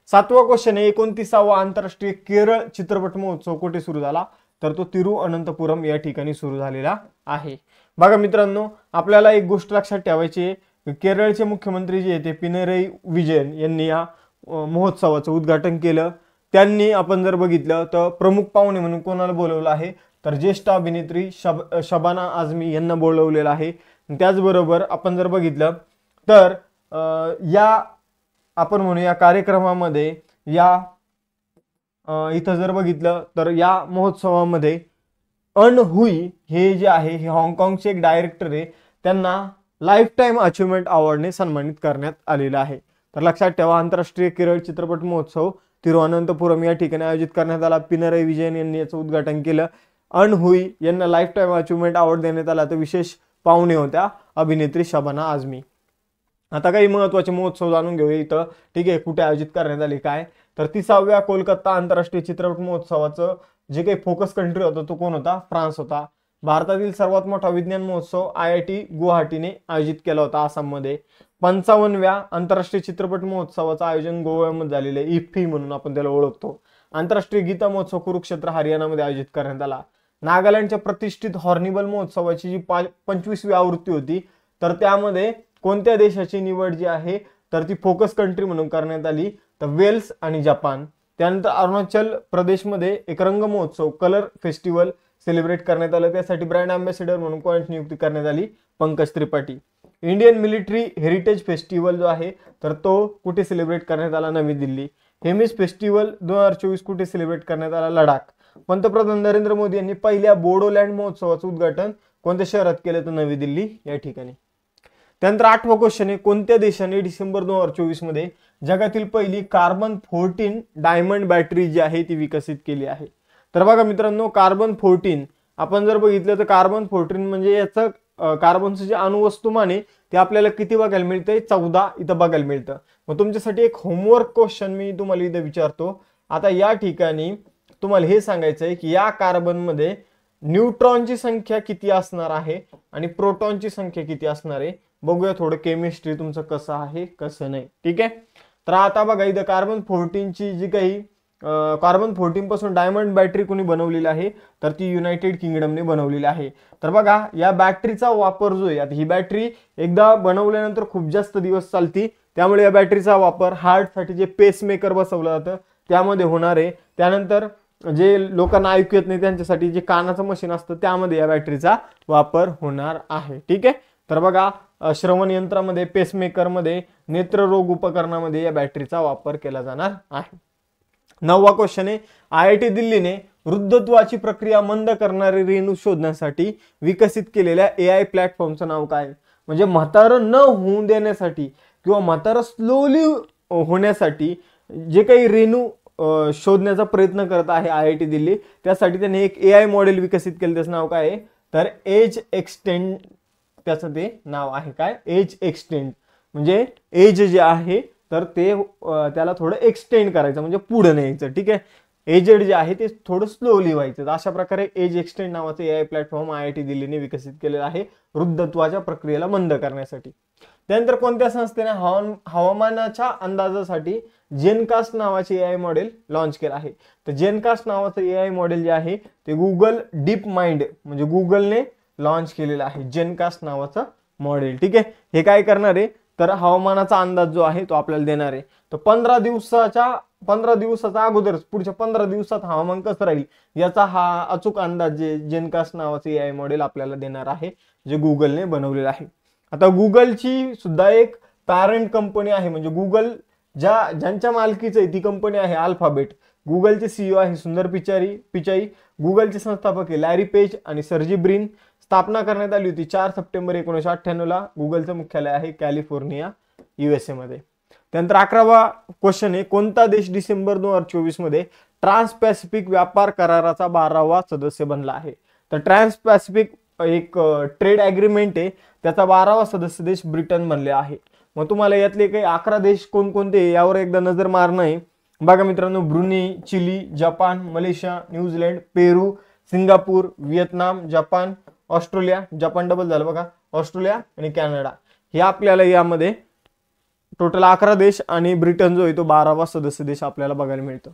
7वा क्वेश्चन आहे, 29वा आंतरराष्ट्रीय केरळ चित्रपट महोत्सव कुठे सुरू झाला, तर तो तिरुअनंतपुरम या ठिकाणी सुरू झालेला आहे. बघा मित्रांनो, आपल्याला एक गोष्ट लक्षात ठेवायची आहे, केरळचे मुख्यमंत्री जे ते पिनरई विजयन यांनी या महोत्सवाचं उद्घाटन केलं. त्यांनी आपण जर बघितलं तर प्रमुख पाहुणे म्हणून कोणाला बोलवलं आहे, तर ज्येष्ठ अभिनेत्री शबाना आझमी यांना बोलवलेलं आहे. त्याचबरोबर आपण जर बघितलं तर या आपण म्हणू या कार्यक्रमामध्ये इथं जर बघितलं तर या महोत्सवामध्ये अन हुई हे जे आहे हे हाँगकाँगचे एक डायरेक्टर आहे, त्यांना लाईफ टाइम अचिव्हमेंट अवॉर्डने सन्मानित करण्यात आलेला आहे. तर लक्षात ठेवा, आंतरराष्ट्रीय केरळ चित्रपट महोत्सव तिरुअनंतपुरम या ठिकाणी आयोजित करण्यात आला. पिनरई विजयन यांनी याचं उद्घाटन केलं. अन हुई यांना लाईफ टाइम अचिव्हमेंट अवॉर्ड देण्यात आला. तर विशेष पाहुणे होत्या अभिनेत्री शबाना आझमी. आता काही महत्वाचे महोत्सव जाणून घेऊया इथं. ठीक आहे, कुठे आयोजित करण्यात आले काय, तर 30व्या कोलकाता आंतरराष्ट्रीय चित्रपट महोत्सवाचं जे काही फोकस कंट्री होता तो कोण होता, फ्रान्स होता. भारतातील सर्वात मोठा विज्ञान महोत्सव IIT गुवाहाटीने आयोजित केला होता आसाममध्ये. 55व्या आंतरराष्ट्रीय चित्रपट महोत्सवाचं आयोजन गोव्यामध्ये झालेलं आहे, इफ्फी म्हणून आपण त्याला ओळखतो. आंतरराष्ट्रीय गीता महोत्सव कुरुक्षेत्र हरियाणामध्ये आयोजित करण्यात आला. नागालँडच्या प्रतिष्ठित हॉर्निबल महोत्सवाची जी 25वी आवृत्ती होती, तर त्यामध्ये कोणत्या देशाची निवड जी आहे तर ती फोकस कंट्री म्हणून करण्यात आली, तर वेल्स आणि जपान. त्यानंतर अरुणाचल प्रदेशमध्ये एक रंग महोत्सव कलर फेस्टिवल सेलिब्रेट करण्यात आलं. त्यासाठी ब्रँड अँबॅसेडर म्हणून कोणाची नियुक्ती करण्यात आली, Pankaj Tripathi. Indian military heritage festival जो आहे तर तो कुठे सेलिब्रेट करण्यात आला? नवी दिल्ली. हेमिस फेस्टिवल 2024 कुठे सेलिब्रेट करण्यात आला? लडाख. पंतप्रधान नरेंद्र मोदी यांनी पहिल्या बोडोलँड महोत्सवाचं उद्घाटन कोणत्या शहरात केलं? तर नवी दिल्ली या ठिकाणी. त्यानंतर 8वा क्वेश्चन आहे, कोणत्या देशाने डिसेंबर 2024 मध्ये जगातील पहिली कार्बन 14 डायमंड बॅटरी जी आहे ती विकसित केली आहे? तर बघा मित्रांनो, कार्बन 14 आपण जर बघितलं तर कार्बन 14 म्हणजे याचं कार्बनचं जे अणुवस्तुमान आहे ते आपल्याला किती बघायला मिळतंय? 14 इथं बघायला मिळतं. मग तुमच्यासाठी एक होमवर्क क्वेश्चन मी तुम्हाला इथं विचारतो. आता या ठिकाणी तुम्हाला हे सांगायचं आहे की या कार्बन मध्ये न्यूट्रॉनची संख्या किती असणार आहे आणि प्रोटॉनची संख्या किती असणार आहे? बघूया थोडं केमिस्ट्री तुमचं कसं आहे कसं नाही. ठीक आहे. तर आता बघा इथं कार्बन 14 ची जी काही कार्बन 14 पासून डायमंड बॅटरी कोणी बनवलेली आहे? तर ती युनायटेड किंगडमने बनवलेली आहे. तर बघा या बॅटरीचा वापर जो आहे, आता ही बॅटरी एकदा बनवल्यानंतर खूप जास्त दिवस चालती, त्यामुळे या बॅटरीचा वापर हार्टसाठी जे पेसमेकर बसवलं जातं त्यामध्ये होणार आहे. त्यानंतर जे लोकांना ऐकू येत नाही त्यांच्यासाठी जे कानाचं मशीन असतं त्यामध्ये या बॅटरीचा वापर होणार आहे. ठीक आहे. तर बघा श्रवण यंत्रामध्ये, पेसमेकरमध्ये, नेत्ररोग उपकरणामध्ये या बॅटरीचा वापर केला जाणार आहे. 9वा क्वेश्चन आहे, IIT दिल्लीने वृद्धत्वाची प्रक्रिया मंद करणारे रेणू शोधण्यासाठी विकसित केलेल्या AI प्लॅटफॉर्मचं नाव काय? म्हणजे म्हातारं न होऊन देण्यासाठी किंवा म्हातारं स्लोली होण्यासाठी जे काही रेणू शोधण्याचा प्रयत्न करत आहे IIT दिल्ली, त्यासाठी त्याने एक AI मॉडेल विकसित केलं. त्याचं नाव काय आहे? तर एज एक्सटेंड. त्याचं ते नाव आहे काय? Age extend. म्हणजे एज जे आहे तर ते त्याला थोडं एक्सटेंड करायचं म्हणजे पुढे न्यायचं. ठीक आहे. एजेड जे आहे ते थोडं स्लोली व्हायचं. अशा प्रकारे एज एक्सटेंड नावाचं AI प्लॅटफॉर्म IIT दिल्लीने विकसित केलेलं आहे वृद्धत्वाच्या प्रक्रियेला मंद करण्यासाठी. त्यानंतर कोणत्या संस्थेने हवामानाच्या अंदाजासाठी जेनकास्ट नावाचे AI मॉडेल लॉन्च केलं आहे? तर जेनकास्ट नावाचं AI मॉडेल जे आहे ते गुगल डीप माइंड म्हणजे गुगलने लॉन्च केलेलं आहे जेनकास्ट नावाचं मॉडेल. ठीक आहे. हे काय करणार आहे तर हवामानाचा अंदाज जो आहे तो आपल्याला देणार आहे. तर 15 दिवसाचा अगोदरच पुढच्या 15 दिवसात हवामान कसं राहील याचा हा अचूक अंदाज जे जेनकास्ट नावाचं AI मॉडेल आपल्याला देणार आहे, जे गुगलने बनवलेलं आहे. आता गुगलची सुद्धा एक पॅरेंट कंपनी आहे, म्हणजे गुगल ज्यांच्या मालकीचं आहे ती कंपनी आहे अल्फाबेट. गुगलचे CEO आहे सुंदर पिचाई. गुगलचे संस्थापक आहे लॅरी पेज आणि सर्जी ब्रिन. स्थापना करण्यात आली होती 4 सप्टेंबर 1998 ला. गुगलचं मुख्यालय आहे कॅलिफोर्निया USA मध्ये. त्यानंतर 11वा क्वेश्चन आहे, कोणता देश डिसेंबर 2024 मध्ये ट्रान्स पॅसिफिक व्यापार कराराचा 12वा सदस्य बनला आहे? तर ट्रान्स पॅसिफिक एक ट्रेड ॲग्रीमेंट आहे, त्याचा 12वा सदस्य देश ब्रिटन बनले आहे. मग तुम्हाला यातले काही 11 देश कोणकोणते यावर एकदा नजर मारणं आहे. बघा मित्रांनो, Brunei, Chile, Japan, Malaysia, New Zealand, Peru, Singapore, Vietnam, Japan, Australia. Japan double झालं बघा, ऑस्ट्रेलिया आणि कॅनडा. हे आपल्याला यामध्ये टोटल 11 देश आणि ब्रिटन जो आहे तो 12वा सदस्य देश आपल्याला बघायला मिळतो.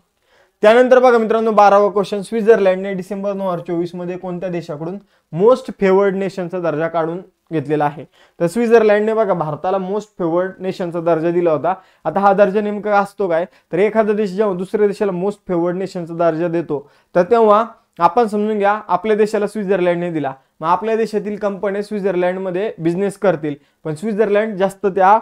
त्यानंतर बघा मित्रांनो 12वा क्वेश्चन, स्वित्झर्लंडने डिसेंबर 2024 मध्ये कोणत्या देशाकडून मोस्ट फेवर्ड नेशनचा दर्जा काढून घेतलेला आहे? तर स्वित्झर्लंडने बघा भारताला मोस्ट फेवर्ड नेशनचा दर्जा दिला होता. आता हा दर्जा नेमका असतो काय? तर एखादा देश जेव्हा दुसऱ्या देशाला मोस्ट फेवर्ड नेशनचा दर्जा देतो तर तेव्हा आपण समजून घ्या आपल्या देशाला स्वित्झर्लंडने दिला, मग आपल्या देशातील कंपन्या स्वित्झर्लंडमध्ये बिझनेस करतील, पण स्वित्झर्लंड जास्त त्या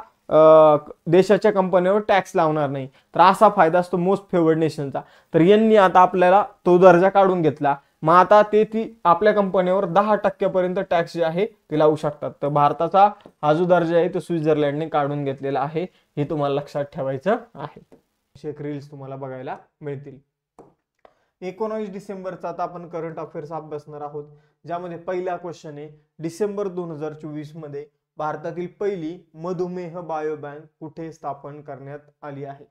देशाच्या कंपन्यांवर टॅक्स लावणार नाही. तर असा फायदा असतो मोस्ट फेवर्ड नेशनचा. तर यांनी आता आपल्याला तो दर्जा काढून घेतला. मग आता ती आपल्या कंपनीवर 10% टॅक्स जे आहे ते लावू शकतात. तर भारताचा हा जो दर्जा आहे तो स्वित्झर्लंडने काढून घेतलेला आहे, हे तुम्हाला लक्षात ठेवायचं आहे. एक रील्स तुम्हाला बघायला मिळतील. 19 डिसेंबरचा आता आपण करंट अफेअर्स अभ्यासणार आहोत, ज्यामध्ये पहिला क्वेश्चन आहे, डिसेंबर 2024 मध्ये भारतातील पहिली मधुमेह बायो बँक कुठे स्थापन करण्यात आली आहे?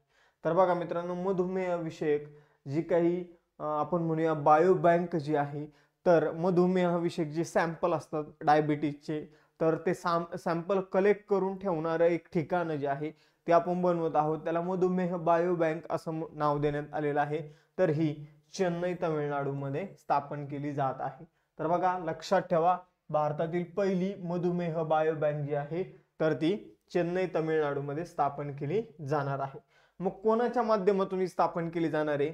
तर बघा मित्रांनो, मधुमेह विषयक जी काही आपण म्हणूया बायो बँक जी आहे, तर मधुमेह विषयक जे सॅम्पल असतात डायबिटीजचे, तर ते सॅम्पल कलेक्ट करून ठेवणारं एक ठिकाण जे आहे ते आपण बनवत आहोत. त्याला मधुमेह बायो बँक असं नाव देण्यात आलेलं आहे. तर ही चेन्नई तामिळनाडूमध्ये स्थापन केली जात आहे. तर बघा लक्षात ठेवा, भारतातील पहिली मधुमेह बायो बँक जी आहे तर ती चेन्नई तामिळनाडूमध्ये स्थापन केली जाणार आहे. मग कोणाच्या माध्यमातून ही स्थापन केली जाणार आहे?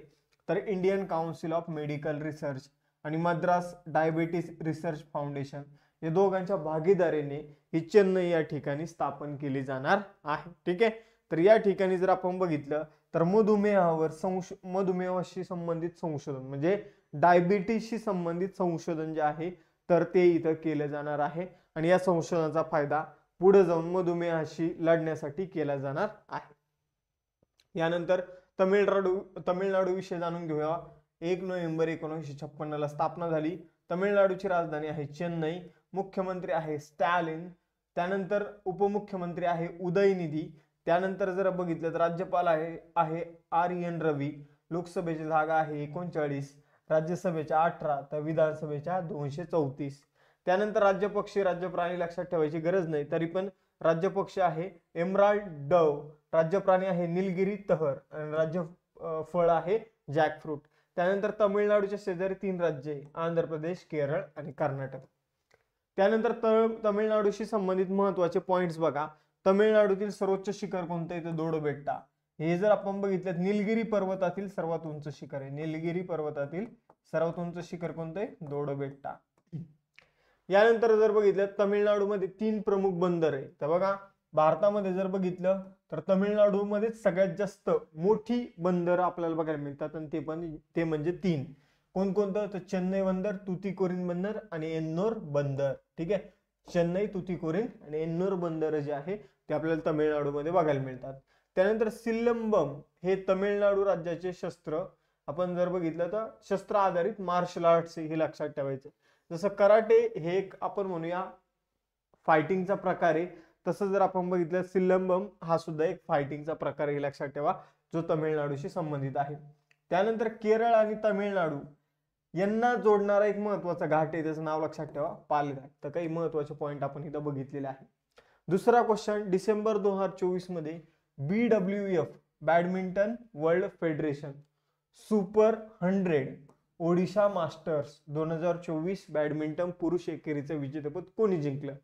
तर Indian council of medical research आणि मद्रास डायबिटीज रिसर्च फाउंडेशन या दोघांच्या भागीदारीने ही चेन्नई या ठिकाणी स्थापन केली जाणार आहे. ठीक आहे. तर या ठिकाणी जर आपण बघितलं तर मधुमेहाशी संबंधित संशोधन म्हणजे डायबिटीसशी संबंधित संशोधन जे आहे तर ते इथं केलं जाणार आहे आणि या संशोधनाचा फायदा पुढे जाऊन मधुमेहाशी लढण्यासाठी केला जाणार आहे. यानंतर तमिळनाडू विषयी जाणून घेऊया. 1 नोव्हेंबर 1956 ला स्थापना झाली. तमिळनाडूची राजधानी आहे चेन्नई. मुख्यमंत्री आहे स्टॅलिन. त्यानंतर उपमुख्यमंत्री आहे उदयनिधी. त्यानंतर जर बघितलं तर राज्यपाल आहे RN रवी. लोकसभेची जागा आहे 39, राज्यसभेच्या 18 तर विधानसभेच्या 234. त्यानंतर राज्यपक्षी राज्यप्राणी लक्षात ठेवायची गरज नाही, तरी पण राज्यपक्षी आहे एमराल्ड डव, राज्यप्राणी आहे निलगिरी तहर आणि राज्य फळ आहे जॅकफ्रूट. त्यानंतर तमिळनाडूच्या शेजारी 3 राज्ये आंध्र प्रदेश, केरळ आणि कर्नाटक. त्यानंतर तमिळनाडूशी संबंधित महत्वाचे पॉइंट्स बघा. तमिळनाडूतील सर्वोच्च शिखर कोणतं आहे? दोडबेट्टा. हे जर आपण बघितलं निलगिरी पर्वतातील सर्वात उंच शिखर आहे. निलगिरी पर्वतातील सर्वात उंच शिखर कोणतं आहे? दोडबेट्टा. यानंतर जर बघितलं तमिळनाडूमध्ये 3 प्रमुख बंदर आहे. तर बघा भारतामध्ये जर बघितलं तर तमिळनाडूमध्ये सगळ्यात जास्त मोठी बंदर आपल्याला बघायला मिळतात आणि ते म्हणजे 3. कोणकोणतं? तर चेन्नई बंदर, तुतीकोरीन बंदर आणि एन्नोर बंदर. ठीक आहे. चेन्नई, तुतीकोरीन आणि एन्नोर बंदर जे आहे ते आपल्याला तमिळनाडूमध्ये बघायला मिळतात. त्यानंतर सिलंबम हे तमिळनाडू राज्याचे शस्त्र, आपण जर बघितलं तर शस्त्र आधारित मार्शल आर्ट्स हे लक्षात ठेवायचे. जसं कराटे हे एक आपण म्हणूया फायटिंगचा प्रकार आहे, तसं जर आपण बघितलं सिलंबम हा सुद्धा एक फायटिंगचा प्रकार हे लक्षात ठेवा जो तमिळनाडूशी संबंधित आहे. त्यानंतर केरळ आणि तमिळनाडू यांना जोडणारा एक महत्वाचा घाट आहे, त्याचं नाव लक्षात ठेवा पालघाट. तर काही महत्वाचे पॉइंट आपण इथं बघितलेले आहे. दुसरा क्वेश्चन, डिसेंबर 2024 मध्ये BWF badminton world federation super 100 Odisha masters 2024 badminton पुरुष एकेरीचं विजेतेपद कोणी जिंकलं?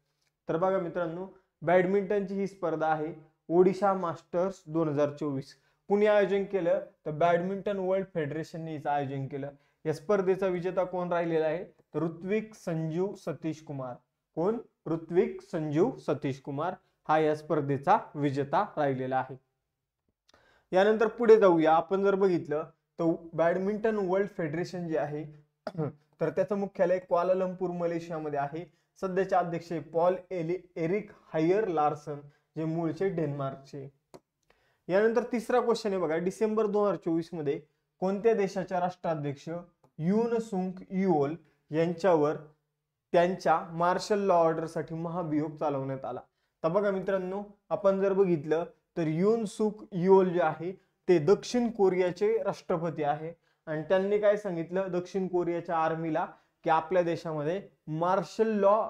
तर बघा मित्रांनो, बॅडमिंटनची ही स्पर्धा आहे ओडिशा मास्टर्स 2024. कुणी आयोजन केलं? तर बॅडमिंटन वर्ल्ड फेडरेशनने हिचं आयोजन केलं. या स्पर्धेचा विजेता कोण राहिलेला आहे? तर ऋत्विक संजीव सतीश कुमार. कोण? ऋत्विक संजीव सतीश कुमार हा या स्पर्धेचा विजेता राहिलेला आहे. यानंतर पुढे जाऊया. आपण जर बघितलं तर बॅडमिंटन वर्ल्ड फेडरेशन जे आहे तर त्याचं मुख्यालय क्वालालंपूर मलेशियामध्ये आहे. सध्याचे अध्यक्ष पॉल एरिक हायर लार्सन जे मूळचे डेन्मार्कचे. यानंतर तिसरा क्वेश्चन आहे बघा, डिसेंबर 2024 मध्ये कोणत्या देशाच्या राष्ट्राध्यक्ष युन सुंग युओल यांच्यावर त्यांच्या मार्शल लॉ ऑर्डर साठी महाभियोग चालवण्यात आला? तर बघा मित्रांनो, आपण जर बघितलं तर युन सुक युओल जे आहे ते दक्षिण कोरियाचे राष्ट्रपती आहे आणि त्यांनी काय सांगितलं दक्षिण कोरियाच्या आर्मीला की आपल्या देशामध्ये मार्शल लॉ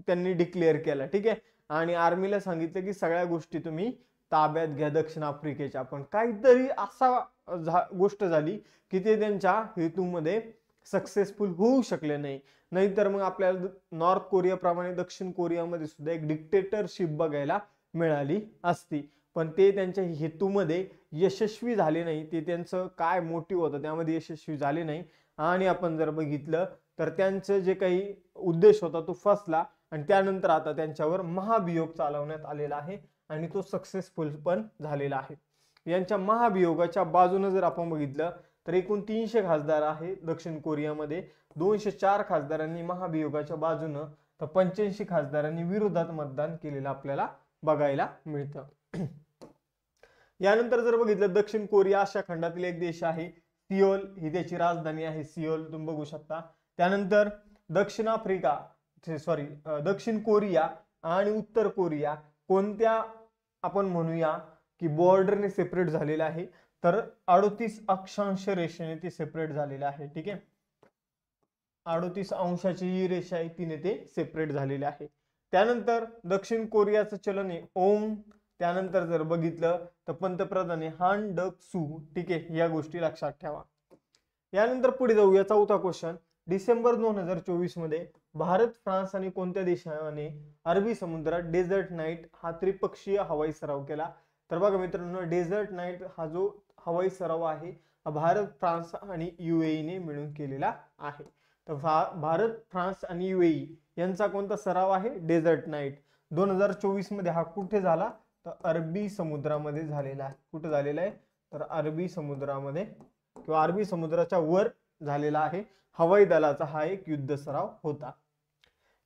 त्यांनी डिक्लेअर केला. ठीक आहे. आणि आर्मीला सांगितलं की सगळ्या गोष्टी तुम्ही ताब्यात घ्या दक्षिण आफ्रिकेच्या. पण काहीतरी असा गोष्ट झाली की ते त्यांच्या हेतूमध्ये सक्सेसफुल होऊ शकले नाही. नाहीतर मग आपल्याला नॉर्थ कोरियाप्रमाणे दक्षिण कोरियामध्ये सुद्धा एक डिक्टेटरशिप बघायला मिळाली असती. पण ते त्यांच्या हेतूमध्ये यशस्वी झाले नाही. ते त्यांचं काय मोटिव्ह होतं त्यामध्ये यशस्वी झाले नाही. आणि आपण जर बघितलं तर त्यांचं जे काही उद्देश होता तो फसला आणि त्यानंतर आता त्यांच्यावर महाभियोग चालवण्यात आलेला आहे आणि तो सक्सेसफुल पण झालेला आहे. यांच्या महाभियोगाच्या बाजूने जर आपण बघितलं तर एकूण 300 खासदार आहे दक्षिण कोरियामध्ये. 204 खासदारांनी महाभियोगाच्या बाजूने तर 85 खासदारांनी विरोधात मतदान केलेलं आपल्याला बघायला मिळतं. यानंतर जर बघितलं दक्षिण कोरिया आशिया खंडातील एक देश आहे. सिओल ही त्याची राजधानी आहे. सिओल तुम्ही बघू शकता. त्यानंतर दक्षिण कोरिया आणि उत्तर कोरिया कोणत्या आपण म्हणूया की बॉर्डरने सेपरेट झालेला आहे? तर 38 अक्षांश रेषेने ते सेपरेट झालेले आहे. ठीक आहे. 38 अंशाची जी रेषा आहे तिने ते सेपरेट झालेले आहे. त्यानंतर दक्षिण कोरियाचं चलन आहे ओम. त्यानंतर जर बघितलं तर पंतप्रधान आहे हान डक सू. ठीक आहे. या गोष्टी लक्षात ठेवा. यानंतर पुढे जाऊया. चौथा क्वेश्चन, डिसेंबर 2024 मध्ये भारत, फ्रान्स आणि कोणत्या देशाने अरबी समुद्रात डेझर्ट नाईट हा त्रिपक्षीय हवाई सराव केला? तर बघा मित्रांनो, डेझर्ट नाईट हा जो हवाई सराव आहे भारत, फ्रान्स आणि UAE ने मिळून केलेला आहे. तर भारत, फ्रान्स आणि UAE यांचा कोणता सराव आहे? Dessert night. 2024 मध्ये हा कुठे झाला? तर अरबी समुद्रामध्ये झालेला आहे. कुठे झालेला आहे? तर अरबी समुद्रामध्ये किंवा अरबी समुद्राच्या वर झालेला आहे. हवाई दलाचा हा एक युद्ध सराव होता.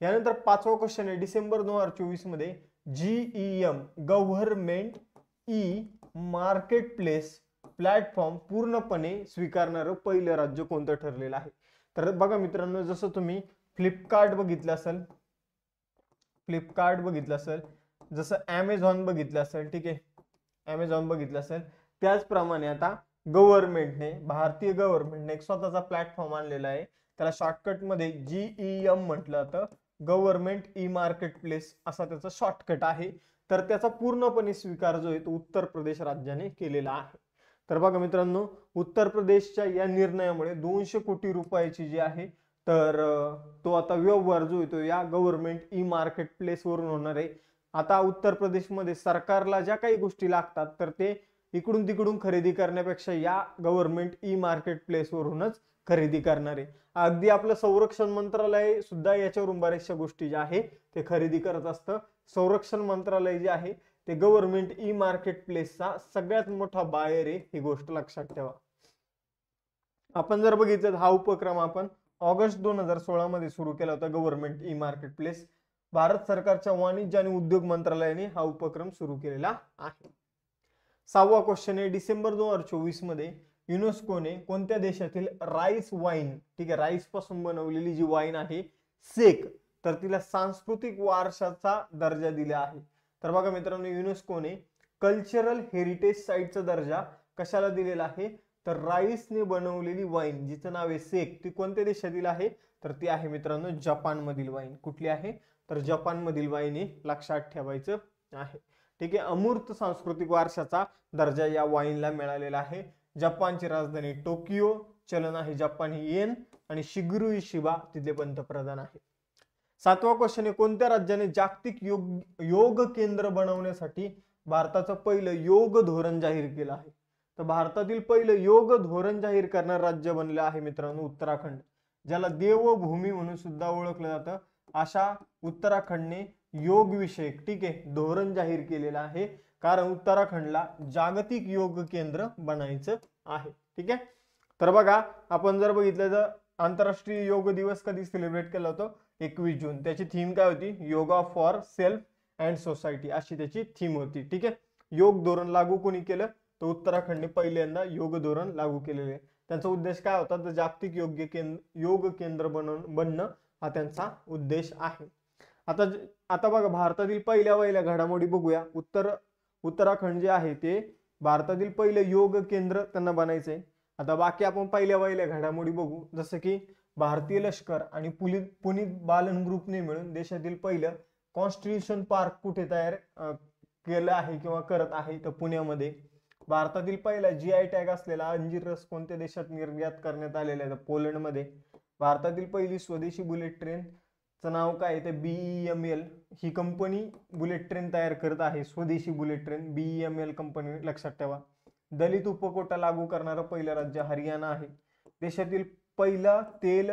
यानंतर 5वा क्वेश्चन आहे, डिसेंबर 2024 मध्ये GEM government E market place platform पूर्णपणे स्वीकारणारं पहिलं राज्य कोणतं ठरलेलं आहे? तर बघा मित्रांनो, जसं तुम्ही फ्लिपकार्ट बघितलं असेल, जसं ॲमेझॉन बघितलं असेल, ठीक आहे, ॲमेझॉन बघितलं असेल, त्याचप्रमाणे आता भारतीय गव्हर्नमेंटने एक स्वतःचा प्लॅटफॉर्म आणलेला आहे. त्याला शॉर्टकट मध्ये GEM म्हटलं जातं, गव्हर्नमेंट ई मार्केट प्लेस असा त्याचा शॉर्टकट आहे. तर त्याचा पूर्णपणे स्वीकार जो आहे तो उत्तर प्रदेश राज्याने केलेला आहे. तर बघा मित्रांनो, उत्तर प्रदेशच्या या निर्णयामुळे 200 कोटी रुपयाची जी आहे तर तो आता व्यवहार जो आहे तो या गव्हर्नमेंट ई मार्केट प्लेस वरून होणार आहे. आता उत्तर प्रदेशमध्ये सरकारला ज्या काही गोष्टी लागतात तर ते इकडून तिकडून खरेदी करण्यापेक्षा या गव्हर्नमेंट ई मार्केट प्लेस वरूनच खरेदी करणार आहे. अगदी आपलं संरक्षण मंत्रालय सुद्धा याच्यावरून बऱ्याचशा गोष्टी ज्या आहे ते खरेदी करत असतं. संरक्षण मंत्रालय जे आहे ते गव्हर्नमेंट ई मार्केट प्लेसचा सगळ्यात मोठा बायर आहे, ही गोष्ट लक्षात ठेवा. आपण जर बघितलं हा उपक्रम आपण ऑगस्ट 2016 मध्ये सुरू केला होता. Government E market place Bharat सरकारच्या वाणिज्य आणि उद्योग मंत्रालयाने हा उपक्रम सुरू केलेला आहे. 6वा क्वेश्चन आहे, डिसेंबर 2024 मध्ये युनेस्कोने कोणत्या देशातील राईस वाईन, ठीक आहे, राईस पासून बनवलेली जी वाईन आहे सेक, तर तिला सांस्कृतिक वारसाचा दर्जा दिला आहे. तर बघा मित्रांनो, युनेस्कोने कल्चरल हेरिटेज साईटचा दर्जा कशाला दिलेला आहे? तर राईसने बनवलेली वाईन जिचं नाव आहे सेक, ती कोणत्या देशातील आहे? तर ती आहे मित्रांनो जपान मधील वाईन. कुठली आहे? तर जपान मधील वाईन हे लक्षात ठेवायचं आहे. ठीक आहे, अमूर्त सांस्कृतिक वारशाचा दर्जा या वाईनला मिळालेला आहे. जपानची राजधानी टोकियो, चलन आहे जपानी येन आणि शिगुरू इशिबा तिथले पंतप्रधान आहे. 7वा क्वेश्चन आहे, कोणत्या राज्याने जागतिक योग केंद्र बनवण्यासाठी भारताचं पहिलं योग धोरण जाहीर केलं आहे? तर भारतातील पहिलं योग धोरण जाहीर करणारं राज्य बनलं आहे मित्रांनो उत्तराखंड, ज्याला देवभूमी म्हणून सुद्धा ओळखलं जातं. अशा उत्तराखंडने योग विषयक, ठीक आहे, धोरण जाहीर केलेलं आहे, कारण उत्तराखंडला जागतिक योग केंद्र बनायचं आहे. ठीक आहे, तर बघा आपण जर बघितलं तर आंतरराष्ट्रीय योग दिवस कधी सेलिब्रेट केला होता? 21 जून. त्याची थीम काय होती? Yoga for self and society अशी त्याची थीम होती. ठीक आहे, योग धोरण लागू कोणी केलं? तर उत्तराखंडने पहिल्यांदा योग धोरण लागू केलेले. त्यांचा उद्देश काय होता? तर जागतिक योग केंद्र बनणं हा त्यांचा उद्देश आहे. आता बघा भारतातील पहिल्या घडामोडी बघूया. उत्तराखंड जे आहे ते भारतातील पहिलं योग केंद्र त्यांना बनायचंय. आता बाकी आपण पहिल्या घडामोडी बघू, जसं की भारतीय लष्कर आणि पुनीत बालन ग्रुपने मिळून देशातील पहिलं कॉन्स्टिट्यूशन पार्क कुठे तयार केलं आहे किंवा करत आहे? तर पुण्यामध्ये. भारतातील पहिला GI टॅग असलेला अंजीर रस कोणत्या देशात निर्यात करण्यात आलेला आहे? तर पोलंडमध्ये. भारतातील पहिली स्वदेशी बुलेट ट्रेन चं नाव काय आहे? तर BEML ही कंपनी बुलेट ट्रेन तयार करत आहे. स्वदेशी बुलेट ट्रेन BEML कंपनी, लक्षात ठेवा. दलित उपकोटा लागू करणारं पहिलं राज्य हरियाणा आहे. देशातील पहिला तेल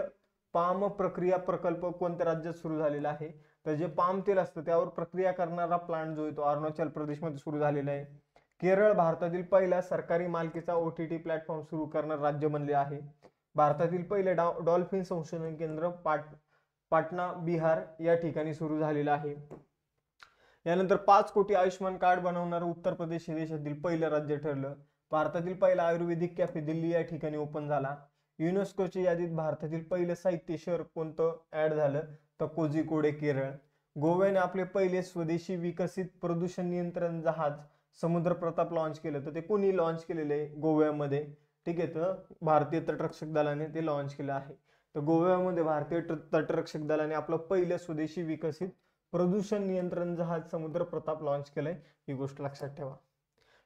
पाम प्रक्रिया प्रकल्प कोणत्या राज्यात सुरू झालेला आहे? तर जे पाम तेल असतं त्यावर प्रक्रिया करणारा प्लांट जो आहे तो अरुणाचल प्रदेशमध्ये सुरू झालेला आहे. केरळ भारतातील पहिला सरकारी मालकीचा OTT प्लॅटफॉर्म सुरू करणारं राज्य बनले आहे. भारतातील पहिले डॉल्फिन संशोधन केंद्र पाटणा बिहार या ठिकाणी सुरू झालेलं आहे. यानंतर 5 कोटी आयुष्यमान कार्ड बनवणारं उत्तर प्रदेश हे देशातील पहिलं राज्य ठरलं. भारतातील पहिला आयुर्वेदिक कॅफे दिल्ली या ठिकाणी ओपन झाला. युनेस्कोच्या यादीत भारतातील पहिलं साहित्य शहर कोणतं ऍड झालं? तर कोझिकोडे, केरळ. गोव्याने आपले पहिले स्वदेशी विकसित प्रदूषण नियंत्रण जहाज समुद्र प्रताप लॉन्च केलं. तर ते कोणी लॉन्च केलेलं आहे? गोव्यामध्ये. ठीक आहे, तर भारतीय तटरक्षक दलाने ते लॉन्च केलं आहे. तर गोव्यामध्ये भारतीय तटरक्षक दलाने आपलं पहिलं स्वदेशी विकसित प्रदूषण नियंत्रण जहाज समुद्र प्रताप लॉन्च केलंय, ही गोष्ट लक्षात ठेवा.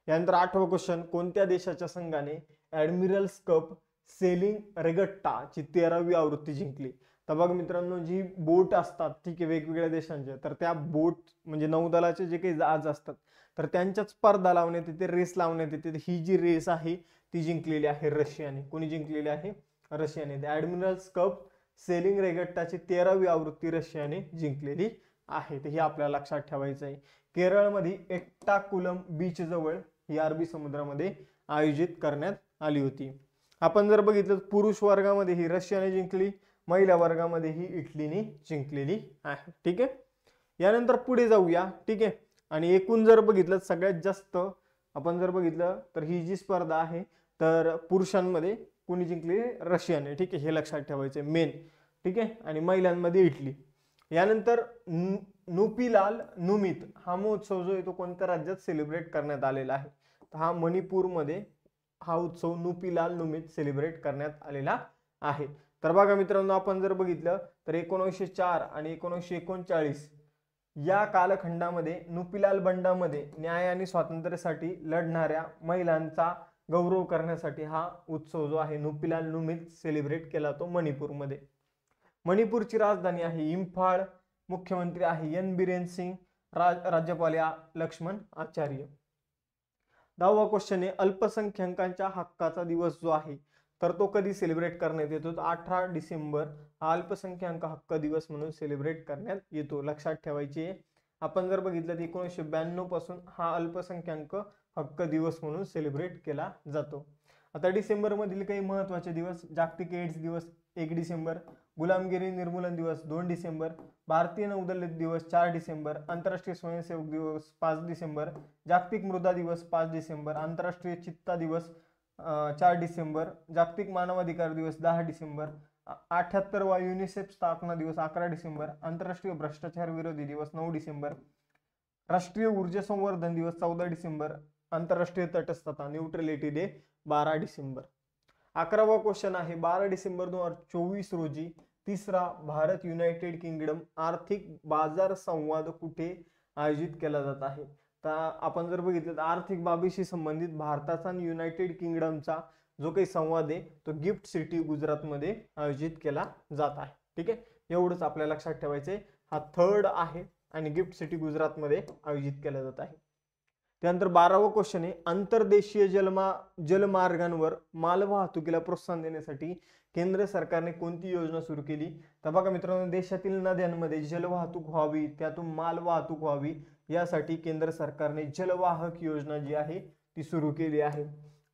यानंतर 8वा क्वेश्चन, कोणत्या देशाच्या संघाने ॲडमिरल्स कप सेलिंग रेगट्टा ची 13वी आवृत्ती जिंकली? तर बघा मित्रांनो, जी बोट असतात, ठीक आहे, वेगवेगळ्या देशांच्या, तर त्या बोट म्हणजे नौदलाचे जे काही जहाज असतात तर त्यांच्यात स्पर्धा लावण्यात येते, रेस लावण्यात येते. ही जी रेस आहे ती जिंकलेली आहे रशियाने. कोणी जिंकलेली आहे? रशियाने. ॲडमिरल्स कप सेलिंग रेगट्टाची 13वी आवृत्ती रशियाने जिंकलेली आहे. तर हे आपल्याला लक्षात ठेवायचं आहे. केरळमध्ये एट्टाकुलम बीच जवळ ही अरबी समुद्रामध्ये आयोजित करण्यात आली होती. आपण जर बघितलं पुरुष वर्गामध्ये ही रशियाने जिंकली, महिला वर्गामध्ये ही इटलीने जिंकलेली आहे. ठीक आहे, यानंतर पुढे जाऊया. ठीक आहे, आणि एकूण जर बघितलं सगळ्यात जास्त आपण जर बघितलं तर ही जी स्पर्धा आहे तर पुरुषांमध्ये कोणी जिंकली? रशियाने. ठीक आहे, हे लक्षात ठेवायचे मेन. ठीक आहे, आणि महिलांमध्ये इटली. यानंतर नुपिलाल नुमित हा महोत्सव जो आहे तो कोणत्या राज्यात सेलिब्रेट करण्यात आलेला आहे? तर हा मणिपूरमध्ये हा उत्सव नुपिलाल नुमित सेलिब्रेट करण्यात आलेला आहे. तर बघा मित्रांनो, आपण जर बघितलं तर 1904 आणि 1939 या कालखंडामध्ये नुपिलाल बंडामध्ये न्याय आणि स्वातंत्र्यासाठी लढणाऱ्या महिलांचा गौरव करण्यासाठी हा उत्सव जो आहे नुपिलाल नुमित सेलिब्रेट केला तो मणिपूरमध्ये. मणिपूरची राजधानी आहे इम्फाळ, मुख्यमंत्री आहे एन बिरेन सिंग, राज्यपाल लक्ष्मण आचार्य. 10वा क्वेश्चन आहे अल्पसंख्याकांच्या हक्काचा दिवस जो आहे तर तो कधी सेलिब्रेट करण्यात येतो? 18 डिसेंबर हा अल्पसंख्याक हक्क दिवस म्हणून सेलिब्रेट करण्यात येतो. लक्षात ठेवायचे. आपण जर बघितलं तर 1992 पासून हा अल्पसंख्याक हक्क दिवस म्हणून सेलिब्रेट केला जातो. आता डिसेंबर मधील काही महत्त्वाचे दिवस: जागतिक एड्स दिवस 1 डिसेंबर, गुलामगिरी निर्मूलन दिवस 2 डिसेंबर, भारतीय नौदल दिवस 4 डिसेंबर, आंतरराष्ट्रीय स्वयंसेवक दिवस 5 डिसेंबर, जागतिक मृदा दिवस 5 डिसेंबर, आंतरराष्ट्रीय चित्ता दिवस 4 डिसेंबर, जागतिक मानवाधिकार दिवस 10 डिसेंबर, 78वा युनिसेफ स्थापना दिवस 11 डिसेंबर, आंतरराष्ट्रीय भ्रष्टाचार विरोधी दिवस 9 डिसेंबर, राष्ट्रीय ऊर्जा संवर्धन दिवस 14 डिसेंबर, आंतरराष्ट्रीय तटस्थता न्यूट्रलिटी डे 12 डिसेंबर. 11वा क्वेश्चन आहे 12 डिसेंबर 2024 रोजी तिसरा भारत युनायटेड किंगडम आर्थिक बाजार संवाद कुठे आयोजित केला जात आहे? तर आपण जर बघितलं तर आर्थिक बाबीशी संबंधित भारताचा आणि युनायटेड किंगडमचा जो काही संवाद आहे तो गिफ्ट सिटी गुजरातमध्ये आयोजित केला जात आहे. ठीक आहे, एवढंच आपल्याला लक्षात ठेवायचंय. हा 3rd आहे आणि गिफ्ट सिटी गुजरातमध्ये आयोजित केला जात आहे. त्यानंतर 12वा क्वेश्चन आहे आंतरदेशीय जलमार्गांवर मालवाहतुकीला प्रोत्साहन देण्यासाठी केंद्र सरकारने कोणती योजना सुरू केली? तर बघा मित्रांनो, देशातील नद्यांमध्ये जलवाहतूक व्हावी, त्यातून मालवाहतूक व्हावी यासाठी केंद्र सरकारने जलवाहक योजना जी आहे ती सुरू केली आहे.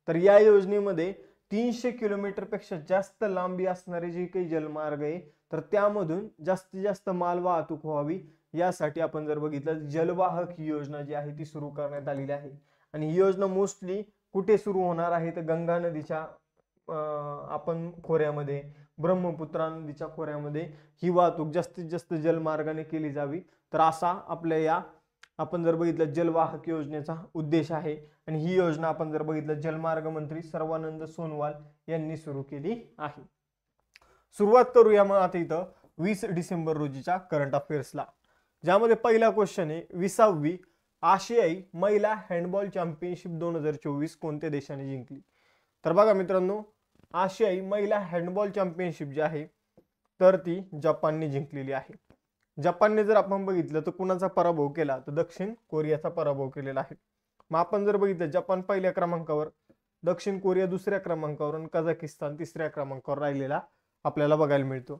तर या योजनेमध्ये 300 किलोमीटर पेक्षा जास्त लांबी असणारे जे काही जलमार्ग आहे तर त्यामधून जास्तीत जास्त मालवाहतूक व्हावी यासाठी आपण जर बघितलं जलवाहक ही योजना जी आहे ती सुरू करण्यात आलेली आहे. आणि ही योजना मोस्टली कुठे सुरू होणार आहे? तर गंगा नदीच्या आपण खोऱ्यामध्ये, ब्रह्मपुत्रा नदीच्या खोऱ्यामध्ये ही वाहतूक जास्तीत जास्त जलमार्गाने केली जावी. तर असा आपल्या या आपण जर बघितलं जलवाहक योजनेचा उद्देश आहे. आणि ही योजना आपण जर बघितलं जलमार्ग मंत्री सर्वानंद सोनोवाल यांनी सुरू केली आहे. सुरुवात करूया मग आता इथं 20 डिसेंबर रोजीच्या करंट अफेअर्सला, ज्यामध्ये पहिला क्वेश्चन आहे 20वी आशियाई महिला हँडबॉल चॅम्पियनशिप 2024 कोणत्या देशाने जिंकली? तर बघा मित्रांनो, आशियाई महिला हँडबॉल चॅम्पियनशिप जी आहे तर ती जपानने जिंकलेली आहे. जपानने जर आपण बघितलं तर कुणाचा पराभव केला? तर दक्षिण कोरियाचा पराभव केलेला आहे. मग आपण जर बघितलं जपान पहिल्या क्रमांकावर, दक्षिण कोरिया दुसऱ्या क्रमांकावर आणि कझाकिस्तान तिसऱ्या क्रमांकावर राहिलेला आपल्याला बघायला मिळतो.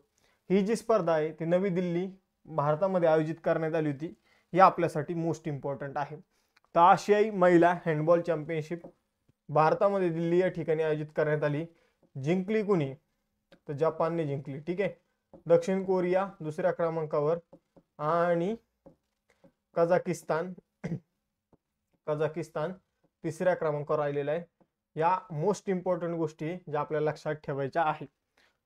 ही जी स्पर्धा आहे ती नवी दिल्ली भारतामध्ये आयोजित करण्यात आली होती. ही आपल्यासाठी मोस्ट इम्पॉर्टंट आहे. तर आशियाई महिला हँडबॉल चॅम्पियनशिप भारतामध्ये दिल्ली या ठिकाणी आयोजित करण्यात आली. जिंकली कुणी? तर जपानने जिंकली. ठीक आहे, दक्षिण कोरिया दुसऱ्या क्रमांकावर आणि कझाकिस्तान तिसऱ्या क्रमांकावर राहिलेला आहे. या मोस्ट इम्पॉर्टंट गोष्टी ज्या आपल्याला लक्षात ठेवायच्या आहेत.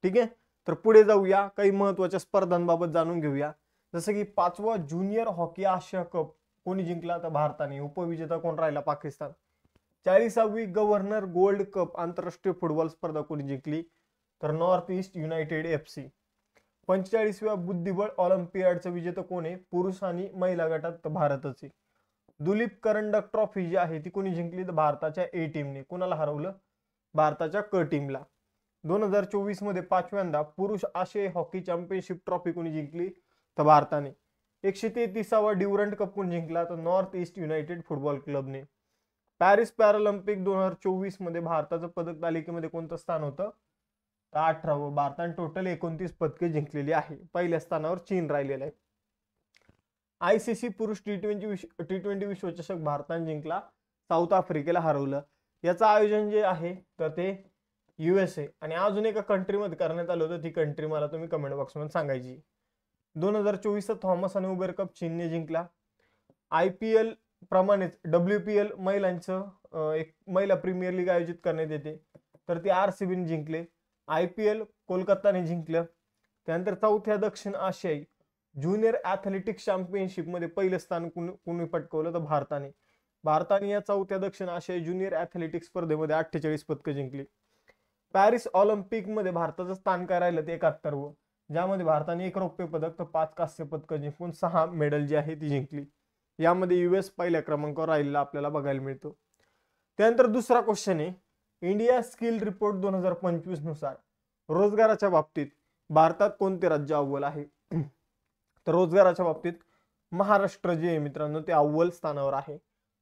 ठीक आहे, तर पुढे जाऊया, काही महत्त्वाच्या स्पर्धांबाबत जाणून घेऊया. जसं की 5वा ज्युनियर हॉकी आशिया कप कोणी जिंकला? तर भारताने. उपविजेता कोण राहिला? पाकिस्तान. 40वी गव्हर्नर गोल्ड कप आंतरराष्ट्रीय फुटबॉल स्पर्धा कोणी जिंकली? तर नॉर्थ ईस्ट युनायटेड FC. 45व्या बुद्धिबळ ऑलिम्पियाडचा विजेता कोण आहे? पुरुष आणि महिला गटात तर भारतच आहे. दुलीप करंडक ट्रॉफी जी आहे ती कोणी जिंकली? तर भारताच्या A टीमने. कोणाला हरवलं? भारताच्या क टीमला. 2024 मध्ये 5व्यांदा पुरुष आशियाई हॉकी चॅम्पियनशिप ट्रॉफी कोणी जिंकली? तर भारताने. 133वा ड्युरंट कप कोणी जिंकला? तर नॉर्थ ईस्ट युनायटेड फुटबॉल क्लबने. पॅरिस पॅरालिम्पिक 2024 मध्ये भारताचं पदक तालिकेमध्ये कोणतं स्थान होतं? तर 18वं. भारताने टोटल 29 पदके जिंकलेली आहे. पहिल्या स्थानावर चीन राहिलेला आहे. ICC पुरुष T20 विश्वचषक भारताने जिंकला, साऊथ आफ्रिकेला हरवलं. याचं आयोजन जे आहे तर ते USA आणि अजून एका कंट्रीमध्ये करण्यात आलं होतं. ती कंट्री मला तुम्ही कमेंट बॉक्समध्ये सांगायची. 2024 थॉमस आणि उबेर कप चीनने जिंकला. IPL प्रमाणेच WPL महिलांचं एक महिला प्रीमियर लीग आयोजित करण्यात येते, तर ती RCBने जिंकले. IPL कोलकाताने जिंकलं. त्यानंतर चौथ्या दक्षिण आशियाई ज्युनियर ॲथलेटिक्स चॅम्पियनशिप मध्ये पहिलं स्थान कुणी पटकवलं तर भारताने या चौथ्या दक्षिण आशियाई ज्युनियर ॲथलेटिक्स स्पर्धेमध्ये 48 पदकं जिंकली. पॅरिस ऑलिम्पिक मध्ये भारताचं स्थान काय राहिलं ते 71वं, ज्यामध्ये भारताने 1 रौप्य पदक तर 5 कांस्य पदकं जिंकून 6 मेडल जी आहे ती जिंकली. यामध्ये US पहिल्या क्रमांकावर राहिलेला आपल्याला बघायला मिळतो. त्यानंतर दुसरा क्वेश्चन आहे, इंडिया स्किल रिपोर्ट 2025 नुसार रोजगाराच्या बाबतीत भारतात कोणते राज्य अव्वल आहे? तर रोजगाराच्या बाबतीत महाराष्ट्र जे आहे मित्रांनो ते अव्वल स्थानावर आहे.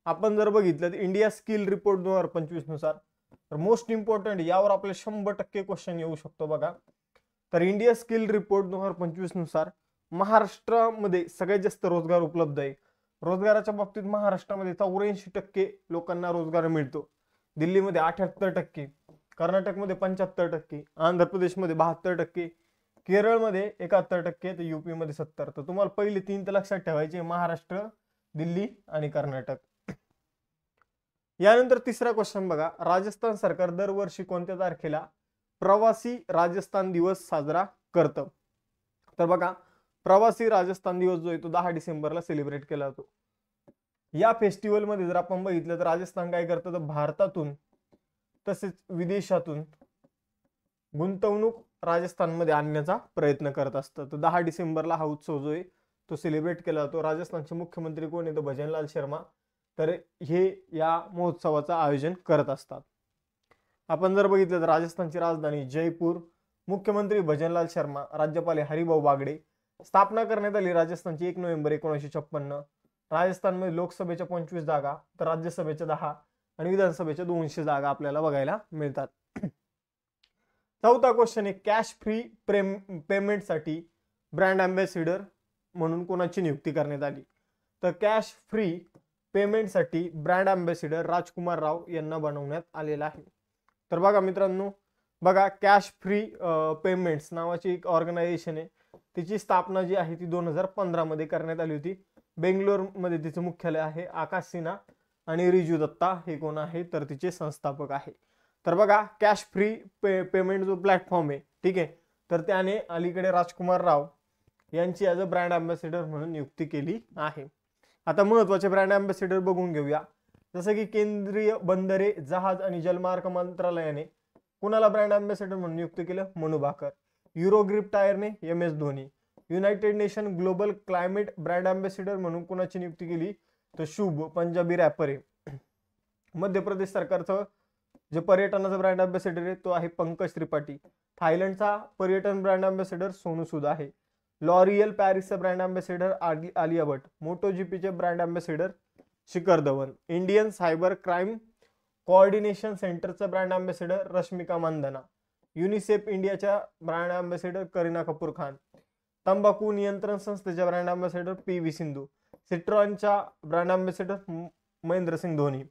आपण जर बघितलं तर इंडिया स्किल रिपोर्ट 2025 नुसार, तर मोस्ट इम्पॉर्टंट यावर आपले 100% क्वेश्चन येऊ शकतो बघा. तर इंडिया स्किल रिपोर्ट 2025 नुसार महाराष्ट्रामध्ये सगळ्यात जास्त रोजगार उपलब्ध आहे. रोजगाराच्या बाबतीत महाराष्ट्रामध्ये 84% लोकांना रोजगार मिळतो. दिल्लीमध्ये 78%, कर्नाटकमध्ये 75%, आंध्र प्रदेशमध्ये 72%, केरळमध्ये 71%, तर UP मध्ये 70%. तर तुम्हाला पहिले 3 तर लक्षात ठेवायचे, महाराष्ट्र, दिल्ली आणि कर्नाटक. यानंतर तिसरा क्वेश्चन बघा, राजस्थान सरकार दरवर्षी कोणत्या तारखेला प्रवासी राजस्थान दिवस साजरा करतं? तर बघा, प्रवासी राजस्थान दिवस जो आहे तो 10 डिसेंबरला सेलिब्रेट केला जातो. या फेस्टिवल मध्ये जर आपण बघितलं तर राजस्थान काय करतं, तर भारतातून तसेच विदेशातून गुंतवणूक राजस्थानमध्ये आणण्याचा प्रयत्न करत असतं. तर 10 डिसेंबरला हा उत्सव जो आहे तो सेलिब्रेट केला जातो. राजस्थानचे मुख्यमंत्री कोण आहे, तर भजनलाल शर्मा, तर हे या महोत्सवाचं आयोजन करत असतात. आपण जर बघितलं तर राजस्थानची राजधानी जयपूर, मुख्यमंत्री भजनलाल शर्मा, राज्यपाल हरिभाऊ बागडे. स्थापना करण्यात आली राजस्थानची 1 नोव्हेंबर 1956. राजस्थानमध्ये लोकसभेच्या 25 जागा, तर राज्यसभेच्या 10 आणि विधानसभेच्या 200 जागा आपल्याला बघायला मिळतात. चौथा क्वेश्चन आहे, कॅश फ्री पेमेंटसाठी ब्रँड अँबॅसिडर म्हणून कोणाची नियुक्ती करण्यात आली? तर कॅश फ्री पेमेंटसाठी ब्रँड अँबॅसिडर राजकुमार राव यांना बनवण्यात आलेला आहे. तर बघा मित्रांनो, बघा कॅश फ्री पेमेंट्स नावाची एक ऑर्गनायझेशन आहे. तिची स्थापना जी आहे ती 2015 मध्ये करण्यात आली होती. बेंगलोरमध्ये तिचं मुख्यालय आहे. आकाश सिन्हा आणि रिजू दत्ता हे कोण आहे, तर तिचे संस्थापक आहे. तर बघा, कॅश फ्री पेमेंट जो प्लॅटफॉर्म आहे, ठीक आहे, तर त्याने अलीकडे राजकुमार राव यांची ॲज अ ब्रँड अँबॅसिडर म्हणून नियुक्ती केली आहे. आता महत्त्वाचे ब्रँड अँबॅसिडर बघून घेऊया. जसं की केंद्रीय बंदरे, जहाज आणि जलमार्ग मंत्रालयाने कुणाला ब्रँड अँबॅसिडर म्हणून नियुक्त केलं? Manu Bhaker. युरोग्रिप टायरने MS Dhoni. United nation global climate brand ambassador म्हणून कुणाची नियुक्ती केली? तर शुभ, पंजाबी रॅपर आहे. मध्य प्रदेश सरकारचं जे पर्यटनाचा ब्रँड अँबॅसिडर आहे तो आहे पंकज त्रिपाठी. थायलंडचा पर्यटन ब्रँड अँबॅसिडर सोनू सूद आहे. लॉरियल पॅरिसचा ब्रँड अँबॅसिडर आलिया भट. MotoGPचे brand ambassador Shikhar Dhawan. Indian cyber crime coordination सेंटरचा brand ambassador Rashmika Mandanna. UNICEF इंडियाच्या ब्रँड अँबॅसिडर करीना कपूर खान. तंबाखू नियंत्रण संस्थेच्या ब्रँड अँबॅसिडर PV सिंधू. सिट्रॉनच्या brand ambassador Mahendra Singh Dhoni.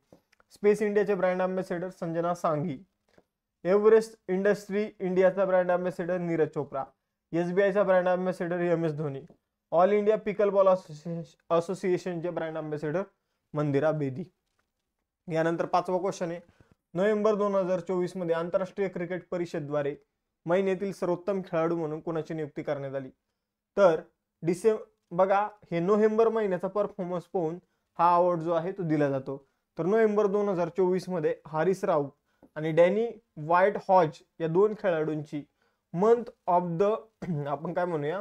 Space इंडियाचे brand ambassador Sanjana Sanghi. Everest industry इंडियाचा ब्रँड अँबॅसिडर नीरज चोप्रा. SBIचा brand ambassador MS Dhoni. All India pickle ball असोसिएशनचे ब्रँड अँबॅसिडर मंदिरा बेदी. यानंतर 5वा क्वेश्चन आहे, नोव्हेंबर 2024 मध्ये आंतरराष्ट्रीय क्रिकेट परिषदेद्वारे महिन्यातील सर्वोत्तम खेळाडू म्हणून कोणाची नियुक्ती करण्यात आली? तर बघा, हे नोव्हेंबर महिन्याचा परफॉर्मन्स पाहून हा अवॉर्ड जो आहे तो दिला जातो. तर नोव्हेंबर 2024 मध्ये हारिस राऊत आणि डॅनी व्हाईट हॉज या 2 खेळाडूंची मंथ ऑफ द आपण काय म्हणूया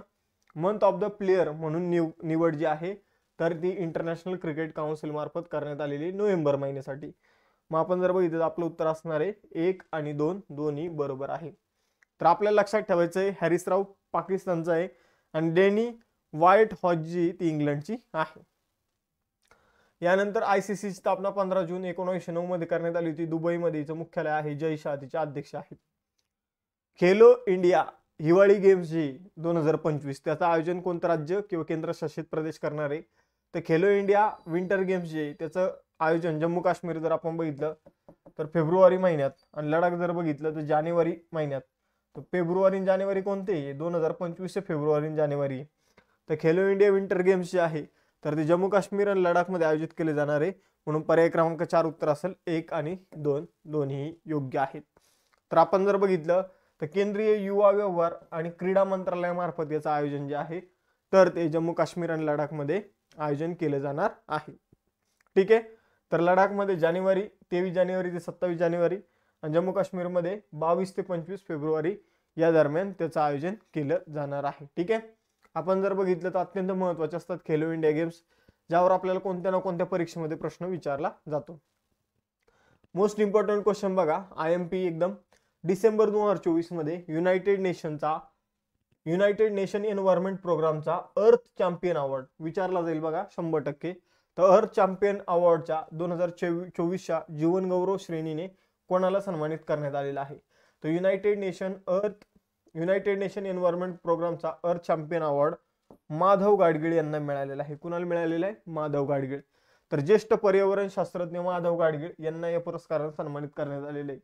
मंथ ऑफ द प्लेयर म्हणून निवड जी आहे तर ती इंटरनॅशनल क्रिकेट काउन्सिल मार्फत करण्यात आलेली नोव्हेंबर महिन्यासाठी. मग आपण जर बघितलं तर आपलं उत्तर असणार आहे 1 आणि 2 दोन्ही बरोबर आहे. तर आपल्याला लक्षात ठेवायचं आहे हॅरिस राऊत पाकिस्तानचा आहे आणि डॅनी व्हाईट हॉज जी ती इंग्लंडची आहे. यानंतर ICC स्थापना 15 जून 1909 मध्ये करण्यात आली होती. दुबईमध्ये हिचं मुख्यालय आहे. जय शाह तिचे अध्यक्ष आहेत. खेलो इंडिया हिवाळी गेम्स जी 2025 त्याचं आयोजन कोणतं राज्य किंवा केंद्रशासित प्रदेश करणार आहे? तर खेलो इंडिया विंटर गेम्स जे त्याचं आयोजन जम्मू काश्मीर जर आपण बघितलं तर फेब्रुवारी महिन्यात, आणि लडाख जर बघितलं तर जानेवारी महिन्यात. तर फेब्रुवारी आणि जानेवारी कोणते? 2025 फेब्रुवारी आणि जानेवारी. तर खेलो इंडिया विंटर गेम्स जे आहे तर ते जम्मू काश्मीर आणि लडाखमध्ये आयोजित केले जाणार आहे. म्हणून पर्याय क्रमांक 4 उत्तर असेल. 1 आणि 2 दोन्ही योग्य आहेत. तर आपण जर बघितलं तर केंद्रीय युवा व्यवहार आणि क्रीडा मंत्रालयामार्फत याचं आयोजन जे आहे तर ते जम्मू काश्मीर आणि लडाखमध्ये आयोजन केले जाणार आहे. ठीक आहे. तर लडाखमध्ये 23 जानेवारी ते 27 जानेवारी आणि जम्मू काश्मीरमध्ये 22 ते 25 फेब्रुवारी या दरम्यान त्याचं आयोजन केलं जाणार आहे. ठीक आहे. आपण जर बघितलं तर अत्यंत महत्त्वाचे असतात खेलो इंडिया गेम्स, ज्यावर आपल्याला कोणत्या ना कोणत्या परीक्षेमध्ये प्रश्न विचारला जातो. मोस्ट इम्पॉर्टंट क्वेश्चन बघा, IMP एकदम. डिसेंबर 2024 मध्ये युनायटेड नेशन एन्व्हायरमेंट प्रोग्रामचा अर्थ चॅम्पियन अवॉर्ड विचारला जाईल बघा 100%. तर अर्थ चॅम्पियन अवॉर्डच्या 2024च्या जीवन गौरव श्रेणीने कोणाला सन्मानित करण्यात आलेला आहे? तर युनायटेड नेशन एन्व्हायरमेंट प्रोग्रामचा अर्थ चॅम्पियन अवॉर्ड माधव गाडगीळ यांना मिळालेला आहे. कुणाला मिळालेला आहे? माधव गाडगीळ. तर ज्येष्ठ पर्यावरण शास्त्रज्ञ माधव गाडगीळ यांना या पुरस्काराने सन्मानित करण्यात आलेले आहे.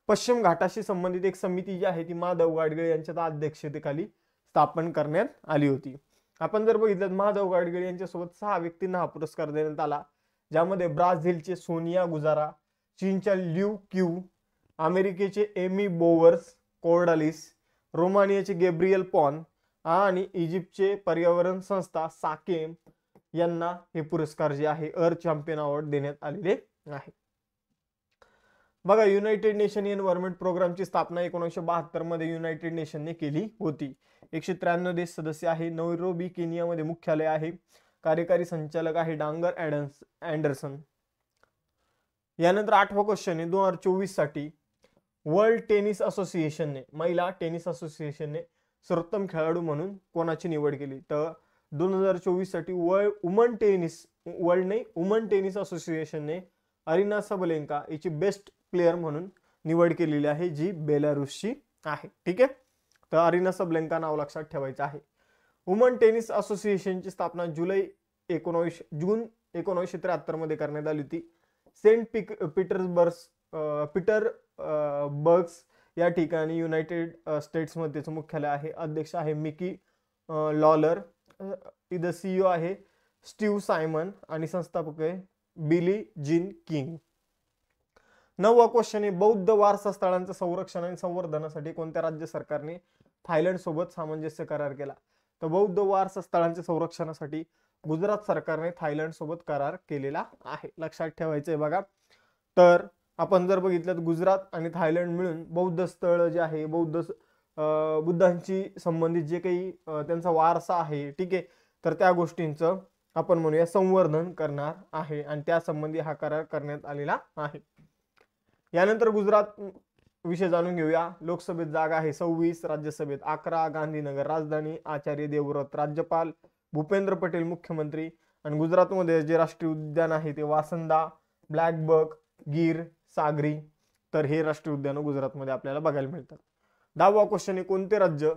पश्चिम घाटाशी संबंधित एक समिती जी आहे ती माधव गाडगीळ यांच्या अध्यक्षतेखाली स्थापन करण्यात आली होती. आपण जर बघितलं माधव गाडगीळ यांच्यासोबत 6 व्यक्तींना हा पुरस्कार देण्यात आला, ज्यामध्ये ब्राझीलचे सोनिया गुजारा, चीनच्या ल्यू क्यू, अमेरिकेचे एमी बोवर्स कोर्डालिस, रोमानियाचे गॅब्रियल पॉन आणि इजिप्तचे पर्यावरण संस्था साकेम यांना हे पुरस्कार जे आहे अर्थ चॅम्पियन अवॉर्ड देण्यात आलेले आहे. बघा, युनायटेड नेशन एन्व्हायरमेंट प्रोग्रामची स्थापना 1972 मध्ये युनायटेड नेशनने केली होती. 193 देश सदस्य आहे. नैरोबी केनियामध्ये मुख्यालय आहे. कार्यकारी संचालक आहे डांगर अँडरसन. यानंतर 8वा क्वेश्चन आहे 2024 साठी वर्ल्ड टेनिस असोसिएशनने, महिला टेनिस असोसिएशनने सर्वोत्तम खेळाडू म्हणून कोणाची निवड केली? तर 2024 साठी वुमन टेनिस असोसिएशनने अरिना सबलेंका याची बेस्ट प्लेयर म्हणून निवड केलेली आहे, जी बेलारुसची आहे. ठीक आहे. तर अरिना सबलेंका नाव लक्षात ठेवायचं आहे. वुमन टेनिस असोसिएशनची स्थापना जून 1973 मध्ये करण्यात आली होती. सेंट पीटर्सबर्ग्स या ठिकाणी युनायटेड स्टेट्स मध्ये त्याचं मुख्यालय आहे. अध्यक्ष आहे मिकी लॉलर. इथं CEO आहे स्टीव्ह सायमन आणि संस्थापक आहे बिली जीन किंग. 9वा क्वेश्चन आहे बौद्ध वारसा स्थळांचं संरक्षण आणि संवर्धनासाठी कोणत्या राज्य सरकारने थायलंड सोबत सामंजस्य करार केला? तर बौद्ध वारसा स्थळांच्या संरक्षणासाठी गुजरात सरकारने थायलंड सोबत करार केलेला आहे. लक्षात ठेवायचंय बघा. तर आपण जर बघितलं तर गुजरात आणि थायलंड मिळून बौद्ध स्थळ जे आहे, बुद्धांची संबंधित जे काही त्यांचा वारसा आहे, ठीक आहे, तर त्या गोष्टींचं आपण म्हणूया संवर्धन करणार आहे आणि त्या संबंधी हा करार करण्यात आलेला आहे. यानंतर गुजरात विषय जाणून घेऊया. लोकसभेत जागा आहे 26, राज्यसभेत 11. गांधीनगर राजधानी, आचार्य देवव्रत राज्यपाल, भूपेंद्र पटेल मुख्यमंत्री. आणि गुजरातमध्ये जे राष्ट्रीय उद्यान आहे ते वासंदा, ब्लॅकबक, गीर, सागरी. तर हे राष्ट्रीय उद्यान गुजरातमध्ये आपल्याला बघायला मिळतात. 10वा क्वेश्चन आहे कोणते राज्य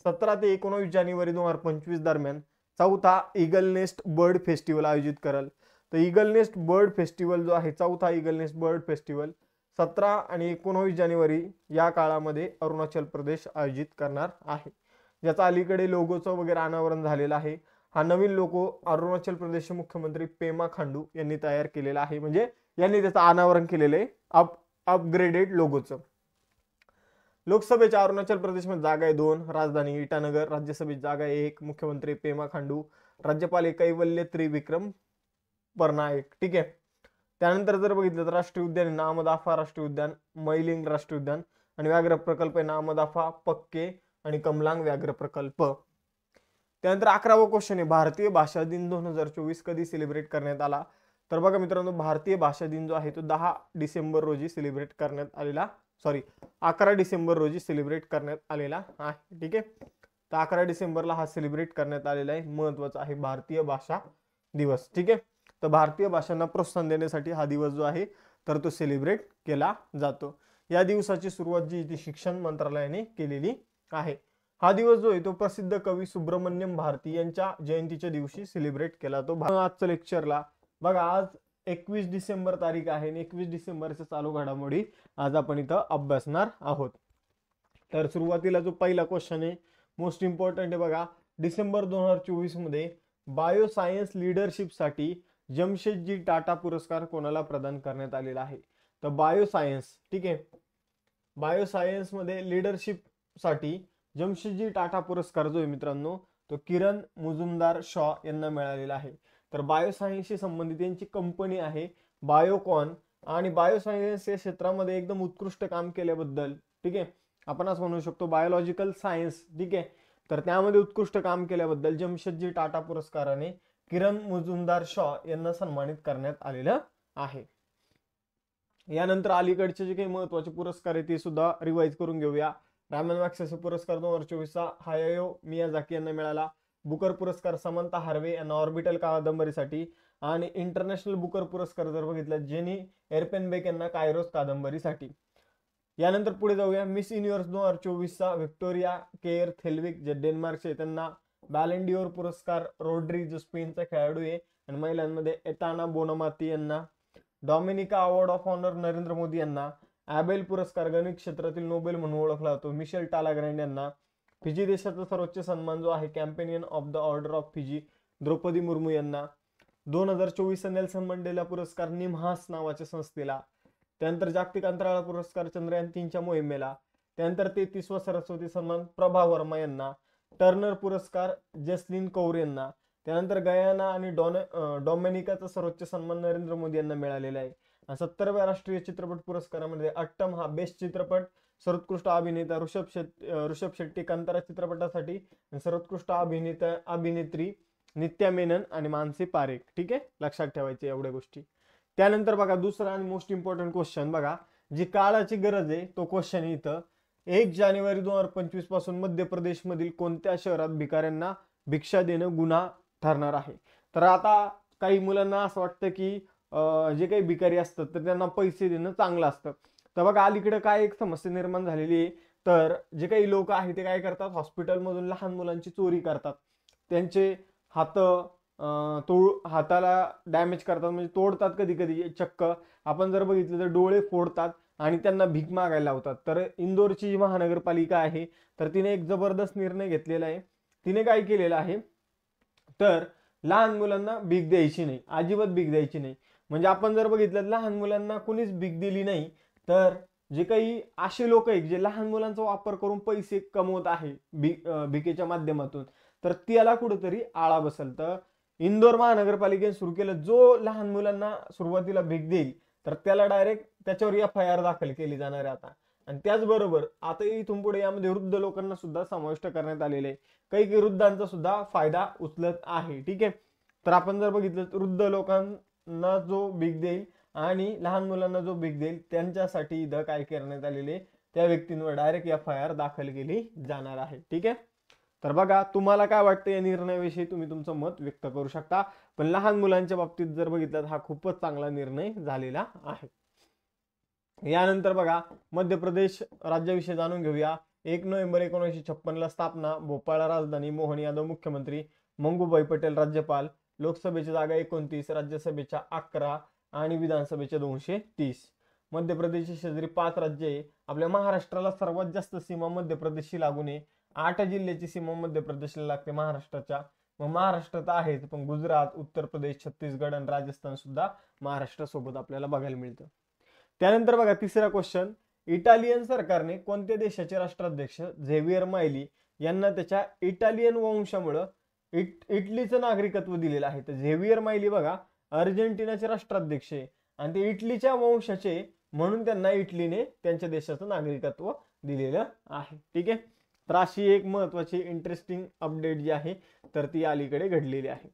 17 ते 19 जानेवारी 2025 दरम्यान 4था ईगल नेस्ट बर्ड फेस्टिवल आयोजित करेल? तर ईगल नेस्ट बर्ड फेस्टिवल जो आहे 4था ईगल नेस्ट बर्ड फेस्टिवल 17 आणि 19 जानेवारी या काळामध्ये अरुणाचल प्रदेश आयोजित करणार आहे. ज्याचा अलीकडे लोगोचं वगैरे अनावरण झालेलं आहे. हा नवीन लोगो अरुणाचल प्रदेशचे मुख्यमंत्री पेमा खांडू यांनी तयार केलेला आहे, म्हणजे यांनी त्याचं अनावरण केलेलं आहे अपग्रेडेड लोगोचं. लोकसभेच्या अरुणाचल प्रदेशमध्ये जागा आहे 2, राजधानी इटानगर. राज्यसभेत जागा आहे 1, मुख्यमंत्री पेमा खांडू. राज्यपाल कैवल्य त्रिविक्रम परनायक. ठीक आहे. त्यानंतर जर बघितलं तर राष्ट्रीय उद्यान नामदाफा राष्ट्रीय उद्यान, मैलिंग राष्ट्रीय उद्यान आणि व्याघ्र प्रकल्प आहे नामदाफा, पक्के आणि कमलांग व्याघ्र प्रकल्प. त्यानंतर 11वा क्वेश्चन आहे भारतीय भाषा दिन 2024 कधी सेलिब्रेट करण्यात आला? तर बघा मित्रांनो, भारतीय भाषा दिन जो आहे तो 10 डिसेंबर रोजी सेलिब्रेट करण्यात आलेला, 11 डिसेंबर रोजी सेलिब्रेट करण्यात आलेला आहे. ठीक आहे. तर 11 डिसेंबरला हा सेलिब्रेट करण्यात आलेला आहे. महत्वाचा आहे भारतीय भाषा दिवस. ठीक आहे. तर भारतीय भाषांना प्रोत्साहन देण्यासाठी हा दिवस जो आहे तर तो सेलिब्रेट केला जातो. या दिवसाची सुरुवात जी ती शिक्षण मंत्रालयाने केलेली आहे. हा दिवस जो आहे तो प्रसिद्ध कवी सुब्रमण्यम भारती यांच्या जयंतीच्या दिवशी सेलिब्रेट केला तो. आजच्या लेक्चरला बघा, आज 21 डिसेंबर तारीख आहे आणि 21 डिसेंबरच्या चालू घडामोडी आज आपण इथं अभ्यासणार आहोत. तर सुरुवातीला जो पहिला क्वेश्चन आहे मोस्ट इम्पॉर्टंट आहे बघा, डिसेंबर 2024 मध्ये बायोसायन्स लीडरशिप साठी जमशेदजी टाटा पुरस्कार कोणाला प्रदान करण्यात आलेला आहे? तर बायोसायन्स, ठीक आहे, बायोसायन्स मध्ये लीडरशिप साठी जमशेदजी टाटा पुरस्कार जो आहे मित्रांनो तो किरण मुजुमदार शॉ यांना मिळालेला आहे. तर बायोसायन्सशी संबंधित यांची कंपनी आहे बायोकॉन आणि बायोसायन्स या क्षेत्रामध्ये एकदम उत्कृष्ट काम केल्याबद्दल, ठीक आहे, आपण असं म्हणू शकतो बायोलॉजिकल सायन्स, ठीक आहे, तर त्यामध्ये उत्कृष्ट काम केल्याबद्दल जमशेदजी टाटा पुरस्काराने किरण मुजुमदार शॉ यांना सन्मानित करण्यात आलेलं आहे. यानंतर अलीकडचे जे काही महत्वाचे पुरस्कार आहे ते सुद्धा रिवाइज करून घेऊया. रामन मॅग्सेसे पुरस्कार 2024 हायायो मियाझाकी यांना मिळाला. बुकर पुरस्कार समंता हार्वे यांना ऑर्बिटल कादंबरीसाठी आणि इंटरनॅशनल बुकर पुरस्कार जर बघितलं जेनी एरपेनबेक यांना कायरोस कादंबरीसाठी. यानंतर पुढे जाऊया. मिस युनिव्हर्स 2024 व्हिक्टोरिया केअर थेल्विक जे डेन्मार्कचे त्यांना बॅलेंडिओर पुरस्कार. रोड्री जो स्पेनचा खेळाडू आहे आणि महिलांमध्ये एताना बोनामाती यांना. Dominica award of honour Narendra Modi यांना. ॲबेल पुरस्कार गणित क्षेत्रातील नोबेल म्हणून ओळखला जातो मिशेल टालाग्रँड यांना. फिजी देशाचा सर्वोच्च सन्मान जो आहे companion of the order of Fiji Draupadi Murmu यांना. 2024 नेल्सन मंडेला पुरस्कार निमहास नावाच्या संस्थेला. त्यानंतर जागतिक अंतराळ पुरस्कार चंद्रयान 3च्या मोहिमेला. त्यानंतर 33वा सरस्वती सन्मान प्रभा वर्मा यांना. टर्नर पुरस्कार जसलीन कौर यांना. त्यानंतर गयाना आणि डॉमिनिकाचा सर्वोच्च सन्मान नरेंद्र मोदी यांना मिळालेला आहे. 70व्या राष्ट्रीय चित्रपट पुरस्कारामध्ये अट्टम हा बेस्ट चित्रपट, सर्वोत्कृष्ट अभिनेता ऋषभ शेट्टी कांतारा चित्रपटासाठी, सर्वोत्कृष्ट अभिनेत्री नित्या मेनन आणि मानसी पारेख, ठीक आहे, लक्षात ठेवायचे एवढ्या गोष्टी. त्यानंतर बघा दुसरा आणि मोस्ट इम्पॉर्टंट क्वेश्चन बघा, जी काळाची गरज आहे तो क्वेश्चन इथं 1 जानेवारी 2025 पासून मध्य प्रदेश मधील कोणत्या शहरात भिकाऱ्यांना भिक्षा देणं गुन्हा ठरणार आहे? तर आता काही मुलांना असं वाटतं की जे काही भिकारी असतात तर त्यांना पैसे देणं चांगलं असतं. तर बघा अलीकडे काय एक समस्या निर्माण झालेली आहे, तर जे काही लोक आहेत ते काय करतात, हॉस्पिटलमधून लहान मुलांची चोरी करतात, त्यांचे हाताला डॅमेज करतात, म्हणजे तोडतात, कधी कधी चक्क आपण जर बघितलं तर डोळे फोडतात आणि त्यांना भीक मागायला लावतात. तर इंदोरची जी महानगरपालिका आहे तर तिने एक जबरदस्त निर्णय घेतलेला आहे. तिने काय केलेलं आहे, तर लहान मुलांना भीक द्यायची नाही, अजिबात भीक द्यायची नाही. म्हणजे आपण जर बघितलं लहान मुलांना कुणीच भीक दिली नाही तर जे काही असे लोक आहेत जे लहान मुलांचा वापर करून पैसे कमवत आहे भिकेच्या माध्यमातून, तर त्याला कुठेतरी आळा बसेल. तर इंदोर महानगरपालिकेने सुरू केलं, जो लहान मुलांना सुरुवातीला भीक देईल तर त्याला डायरेक्ट त्याच्यावर FIR दाखल केली जाणार आहे आता. आणि त्याचबरोबर आता इथून पुढे यामध्ये वृद्ध लोकांना सुद्धा समाविष्ट करण्यात आलेले आहे. काही वृद्धांचा सुद्धा फायदा उचलत आहे, ठीक आहे. तर आपण जर बघितलं वृद्ध लोकांना जो भीक देईल आणि लहान मुलांना जो भीक देईल त्यांच्यासाठी इथं काय करण्यात आलेले, त्या व्यक्तींवर डायरेक्ट FIR दाखल केली जाणार आहे, ठीक आहे. तर बघा तुम्हाला काय वाटतं या निर्णयाविषयी, तुम्ही तुमचं मत व्यक्त करू शकता. पण लहान मुलांच्या बाबतीत जर बघितलं हा खूपच चांगला निर्णय झालेला आहे. यानंतर बघा मध्य प्रदेश राज्याविषयी जाणून घेऊया. 1 नोव्हेंबर 1956 स्थापना. भोपाळ राजधानी. मोहन यादव मुख्यमंत्री. मंगूभाई पटेल राज्यपाल. लोकसभेची जागा 29, राज्यसभेच्या 11 आणि विधानसभेच्या 230. मध्य प्रदेशची शेजारी 5 राज्य आहे. आपल्या महाराष्ट्राला सर्वात जास्त सीमा मध्य प्रदेशशी लागून आहे. 8 जिल्ह्याची सीमा मध्य प्रदेशला लागते महाराष्ट्राच्या. मग महाराष्ट्रात आहेच, पण गुजरात, उत्तर प्रदेश, छत्तीसगड आणि राजस्थान सुद्धा महाराष्ट्रासोबत आपल्याला बघायला मिळतं. त्यानंतर बघा तिसरा क्वेश्चन, इटालियन सरकारने कोणत्या देशाचे राष्ट्राध्यक्ष झेवियर मायली यांना त्याच्या इटालियन वंशामुळे इटलीचं नागरिकत्व दिलेलं आहे? तर झेवियर मायली बघा अर्जेंटिनाचे राष्ट्राध्यक्ष आहे आणि ते इटलीच्या वंशाचे, म्हणून त्यांना इटलीने त्यांच्या देशाचं नागरिकत्व दिलेलं आहे, ठीक आहे. तर अशी एक महत्वाची इंटरेस्टिंग अपडेट जी आहे तर ती अलीकडे घडलेली आहे.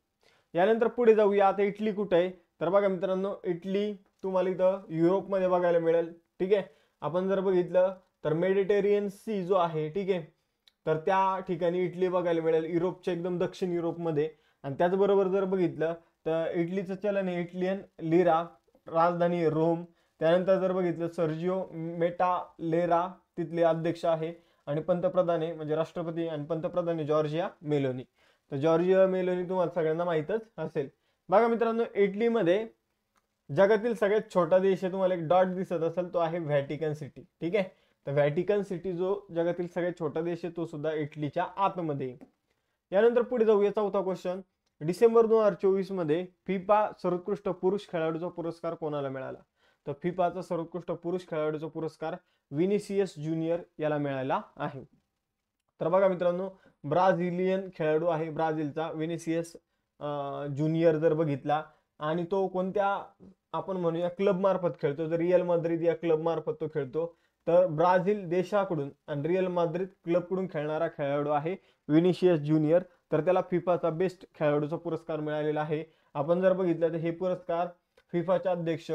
यानंतर पुढे जाऊया. आता इटली कुठे आहे? तर बघा मित्रांनो, इटली तुम्हाला इथं युरोपमध्ये बघायला मिळेल, ठीक आहे. आपण जर बघितलं तर मेडिटेरियन सी जो आहे, ठीक आहे, तर त्या ठिकाणी इटली बघायला मिळेल, युरोपच्या एकदम दक्षिण युरोपमध्ये. आणि त्याचबरोबर जर बघितलं तर इटलीचं चलन आहे इटलियन लिरा. राजधानी रोम. त्यानंतर जर बघितलं सर्जिओ मेटालेरा तिथले अध्यक्ष आहे, आणि पंतप्रधान आहे म्हणजे राष्ट्रपती आणि पंतप्रधान आहे जॉर्जिया मेलोनी. तर जॉर्जिया मेलोनी तुम्हाला सगळ्यांना माहीतच असेल. बघा मित्रांनो, इटलीमध्ये जगातील सगळ्यात छोटा देश आहे, तुम्हाला एक डॉट दिसत असेल, तो आहे व्हॅटिकन सिटी. ठीक आहे, तर व्हॅटिकन सिटी जो जगातील सगळ्यात छोटा देश आहे तो सुद्धा इटलीच्या आतमध्ये. यानंतर पुढे जाऊया, चौथा क्वेश्चन. डिसेंबर 2024 मध्ये फिफा सर्वोत्कृष्ट पुरुष खेळाडूचा पुरस्कार कोणाला मिळाला? तर फिफाचा सर्वोत्कृष्ट पुरुष खेळाडूचा पुरस्कार विनिसियस ज्युनियर याला मिळाला आहे. तर बघा मित्रांनो, ब्राझिलियन खेळाडू आहे ब्राझीलचा विनिसियस ज्युनियर जर बघितला, आणि तो कोणत्या आपण म्हणूया क्लब मार्फत खेळतो, तर रिअल माद्रिद या क्लब मार्फत तो खेळतो. तर ब्राझील देशाकडून आणि रिअल माद्रिद क्लबकडून खेळणारा खेळाडू आहे विनिसियस ज्युनियर. तर त्याला फिफाचा बेस्ट खेळाडूचा पुरस्कार मिळालेला आहे. आपण जर बघितलं तर हे पुरस्कार फिफाचे अध्यक्ष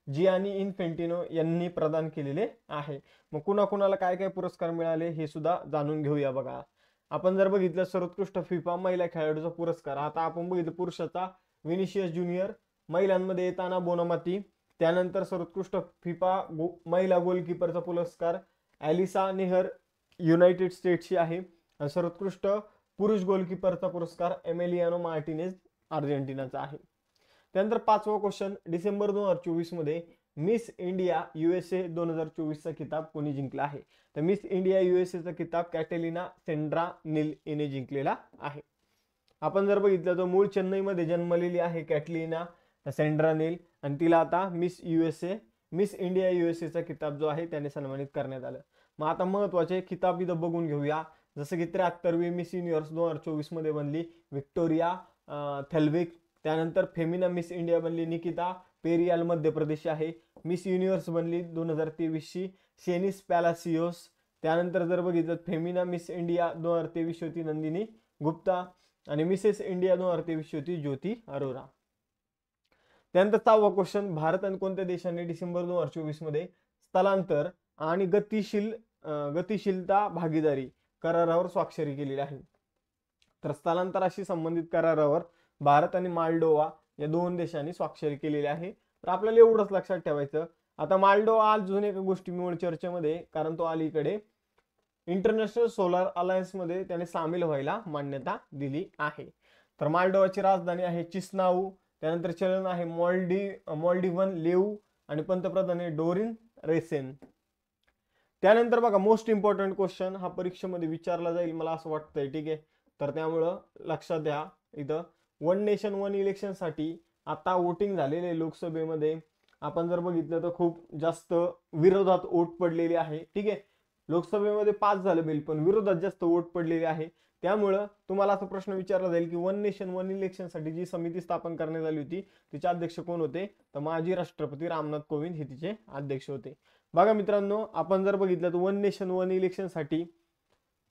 जियानी इन्फेंटिनो यांनी प्रदान केलेले आहे. मग कुणाकुणाला काय काय पुरस्कार मिळाले हे सुद्धा जाणून घेऊया. बघा, आपण जर बघितलं सर्वोत्कृष्ट फिफा महिला खेळाडूचा पुरस्कार, आता आपण बघितलं पुरुषाचा विनिसियस ज्युनियर, महिलांमध्ये येताना बोनामाती, त्यानंतर सर्वोत्कृष्ट फिफा महिला गोलकीपरचा पुरस्कार ॲलिसा नेहर युनायटेड स्टेट्सची आहे, आणि सर्वोत्कृष्ट पुरुष गोलकीपरचा पुरस्कार एमेलियानो मार्टिनेज अर्जेंटिनाचा आहे. त्यानंतर पाचवा क्वेश्चन, डिसेंबर 2024 मध्ये मिस इंडिया USA 2024चा किताब कोणी जिंकला आहे? तर मिस इंडिया USAचा किताब कॅटेलिना सेंड्रा नील हिने जिंकलेला आहे. आपण जर बघितलं तर मूळ चेन्नईमध्ये जन्मलेली आहे कॅटलिना सेंड्रा नील, आणि तिला आता मिस इंडिया USAचा किताब जो आहे त्याने सन्मानित करण्यात आलं. मग आता महत्वाचे किताब इथं बघून घेऊया. जसं की 73वी मिस युनिव्हर्स 2024 मध्ये बनली विक्टोरिया थेल्विक. त्यानंतर फेमिना मिस इंडिया बनली निकिता पेरियाल मध्य प्रदेश आहे. मिस युनिव्हर्स बनली 2023ची शेनिस पॅलासियोस. त्यानंतर जर बघितलं फेमिना मिस इंडिया 2023 होती नंदिनी गुप्ता, आणि मिसेस इंडिया 2023 होती ज्योती अरोरा. त्यानंतर 6वा क्वेश्चन, भारत आणि कोणत्या देशाने डिसेंबर 2024 मध्ये स्थलांतर आणि गतिशीलता भागीदारी करारावर स्वाक्षरी केलेली आहे? तर स्थलांतराशी संबंधित करारावर भारत आणि मालडोवा या दोन देशांनी स्वाक्षरी केलेली आहे. तर आपल्याला एवढंच लक्षात ठेवायचं. आता मालडोवा अजून एका गोष्टीमुळे चर्चेमध्ये, कारण तो अलीकडे इंटरनॅशनल सोलार अलायन्स मध्ये त्याने सामील व्हायला मान्यता दिली आहे. तर मालडोवाची राजधानी आहे चिस्नाऊ, त्यानंतर चलन आहे मॉल्डिव्हन लेऊ, आणि पंतप्रधान आहे डोरिन रेसेन. त्यानंतर बघा, मोस्ट इम्पॉर्टंट क्वेश्चन हा परीक्षेमध्ये विचारला जाईल मला असं वाटतंय. ठीक आहे, तर त्यामुळं लक्षात द्या. इथं वन नेशन वन इलेक्शन साठी आता वोटिंग झालेले लोकसभेमध्ये आपण जर बघितलं तर खूप जास्त विरोधात वोट पडलेली आहे. ठीक आहे, लोकसभेमध्ये पास झालं बिल, पण विरोधात जास्त वोट पडलेली आहे. त्यामुळं तुम्हाला असा प्रश्न विचारला जाईल की वन नेशन वन इलेक्शन साठी जी समिती स्थापन करण्यात आली होती तिचे अध्यक्ष कोण होते? तर माजी राष्ट्रपती रामनाथ कोविंद हे तिचे अध्यक्ष होते. बघा मित्रांनो, आपण जर बघितलं तर वन नेशन वन इलेक्शन साठी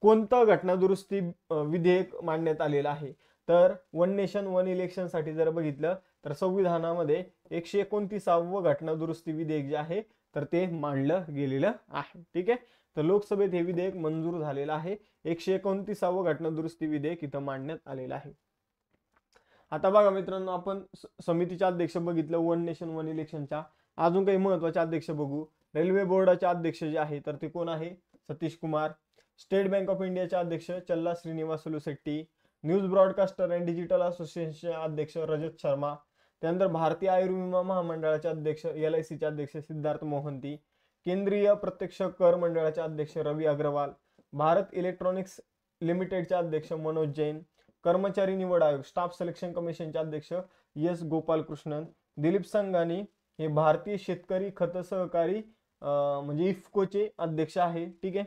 कोणतं घटना दुरुस्ती विधेयक मांडण्यात आलेलं आहे? तर वन नेशन वन इलेक्शन साठी जर बघितलं तर संविधानामध्ये 129वं घटना दुरुस्ती विधेयक जे आहे तर ते मांडलं गेलेलं आहे. ठीक आहे, तर लोकसभेत हे विधेयक मंजूर झालेलं आहे. 129वं घटना दुरुस्ती विधेयक इथं मांडण्यात आलेलं आहे. आता बघा मित्रांनो, आपण समितीचे अध्यक्ष बघितलं वन नेशन वन इलेक्शनच्या. अजून काही महत्वाचे अध्यक्ष बघू. रेल्वे बोर्डाचे अध्यक्ष जे आहे तर ते कोण आहे? Satish Kumar. State bank of इंडियाचे अध्यक्ष चल्ला Srinivasulu Shetty. News broadcaster and digital असोसिएशनचे अध्यक्ष रजत शर्मा. त्यानंतर भारतीय आयुर्विमा महामंडळाचे अध्यक्ष LICचे अध्यक्ष सिद्धार्थ मोहंती. केंद्रीय प्रत्यक्ष कर मंडळाचे अध्यक्ष रवी अग्रवाल. भारत इलेक्ट्रॉनिक्स लिमिटेडचे अध्यक्ष मनोज जैन. कर्मचारी निवड आयोग स्टाफ सिलेक्शन कमिशनचे अध्यक्ष S गोपालकृष्णन. दिलीप संघानी हे भारतीय शेतकरी खत सहकारी म्हणजे इफ्कोचे अध्यक्ष आहे. ठीक आहे,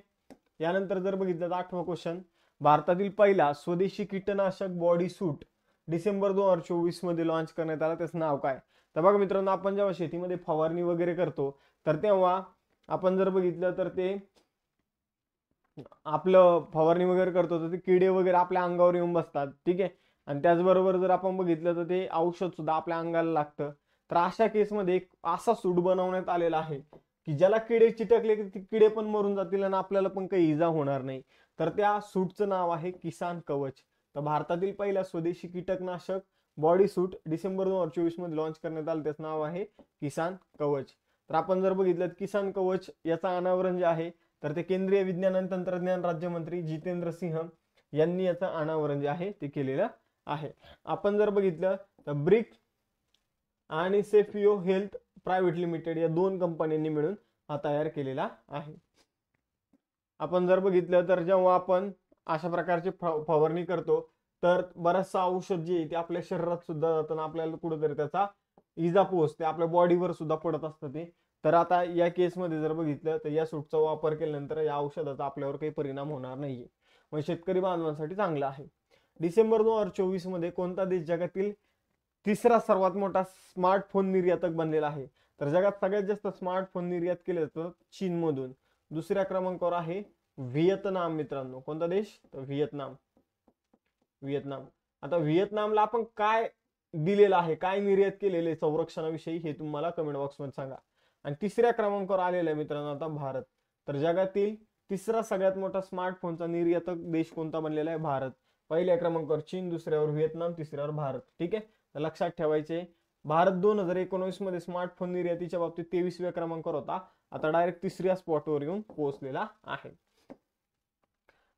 यानंतर जर बघितलं तर 8वा क्वेश्चन, भारतातील पहिला स्वदेशी कीटकनाशक बॉडी सूट डिसेंबर 2024 मध्ये लॉन्च करण्यात आला, त्याचं नाव काय? तर बघा मित्रांनो, आपण जेव्हा शेतीमध्ये फवारणी वगैरे करतो तर तेव्हा आपण जर बघितलं तर ते आपलं फवारणी वगैरे करतो तर ते किडे वगैरे आपल्या अंगावर येऊन बसतात. ठीक आहे, आणि त्याचबरोबर जर आपण बघितलं तर ते औषध सुद्धा आपल्या अंगाला लागतं. तर अशा केसमध्ये एक असा सूट बनवण्यात आलेला आहे की ज्याला किडे चिटकले की ते किडे पण मरून जातील आणि आपल्याला पण काही इजा होणार नाही. तर त्या सूटचं नाव आहे किसान कवच. तर भारतातील पहिला स्वदेशी कीटकनाशक बॉडी सूट डिसेंबर 2024 मध्ये लॉन्च करण्यात आलं, त्याचं नाव आहे किसान कवच. तर आपण जर बघितलं किसान कवच याचं अनावरण जे आहे तर ते केंद्रीय विज्ञान आणि तंत्रज्ञान राज्यमंत्री जितेंद्र सिंह यांनी याचं अनावरण जे आहे ते केलेलं आहे. आपण जर बघितलं तर ब्रिक आणि सेफिओ हेल्थ प्रायव्हेट लिमिटेड या दोन कंपन्यांनी मिळून हा तयार केलेला आहे. आपण जर बघितलं तर जेव्हा आपण अशा प्रकारची फवारणी करतो तर बराचसा औषध जे आहे ते आपल्या शरीरात सुद्धा जातं, आपल्याला कुठेतरी त्याचा इजा पोहोचते, आपल्या बॉडीवर सुद्धा पडत असतं ते. तर आता या केसमध्ये जर बघितलं तर या सूटचा वापर केल्यानंतर या औषधाचा आपल्यावर काही परिणाम होणार नाहीये, मग शेतकरी बांधवांसाठी चांगला आहे. डिसेंबर 2024 मध्ये कोणता देश जगातील तिसरा सर्वात मोठा स्मार्टफोन निर्यातक बनलेला आहे? तर जगात सगळ्यात जास्त स्मार्टफोन निर्यात केले जातात चीनमधून. दुसऱ्या क्रमांकावर आहे व्हिएतनाम मित्रांनो. कोणता देश? तर व्हिएतनाम. आता व्हिएतनामला आपण काय दिलेलं आहे, काय निर्यात केलेले संरक्षणाविषयी हे तुम्हाला कमेंट बॉक्समध्ये सांगा. आणि तिसऱ्या क्रमांकावर आलेला आहे मित्रांनो आता भारत. तर जगातील तिसरा सगळ्यात मोठा स्मार्टफोनचा निर्यातक देश कोणता बनलेला आहे? भारत. पहिल्या क्रमांकावर चीन, दुसऱ्यावर व्हिएतनाम, तिसऱ्यावर भारत. ठीक आहे, तर लक्षात ठेवायचे. भारत 2019 मध्ये स्मार्टफोन निर्यातीच्या बाबतीत 23व्या क्रमांकावर होता, आता डायरेक्ट तिसऱ्या स्पॉटवर येऊन पोहोचलेला आहे.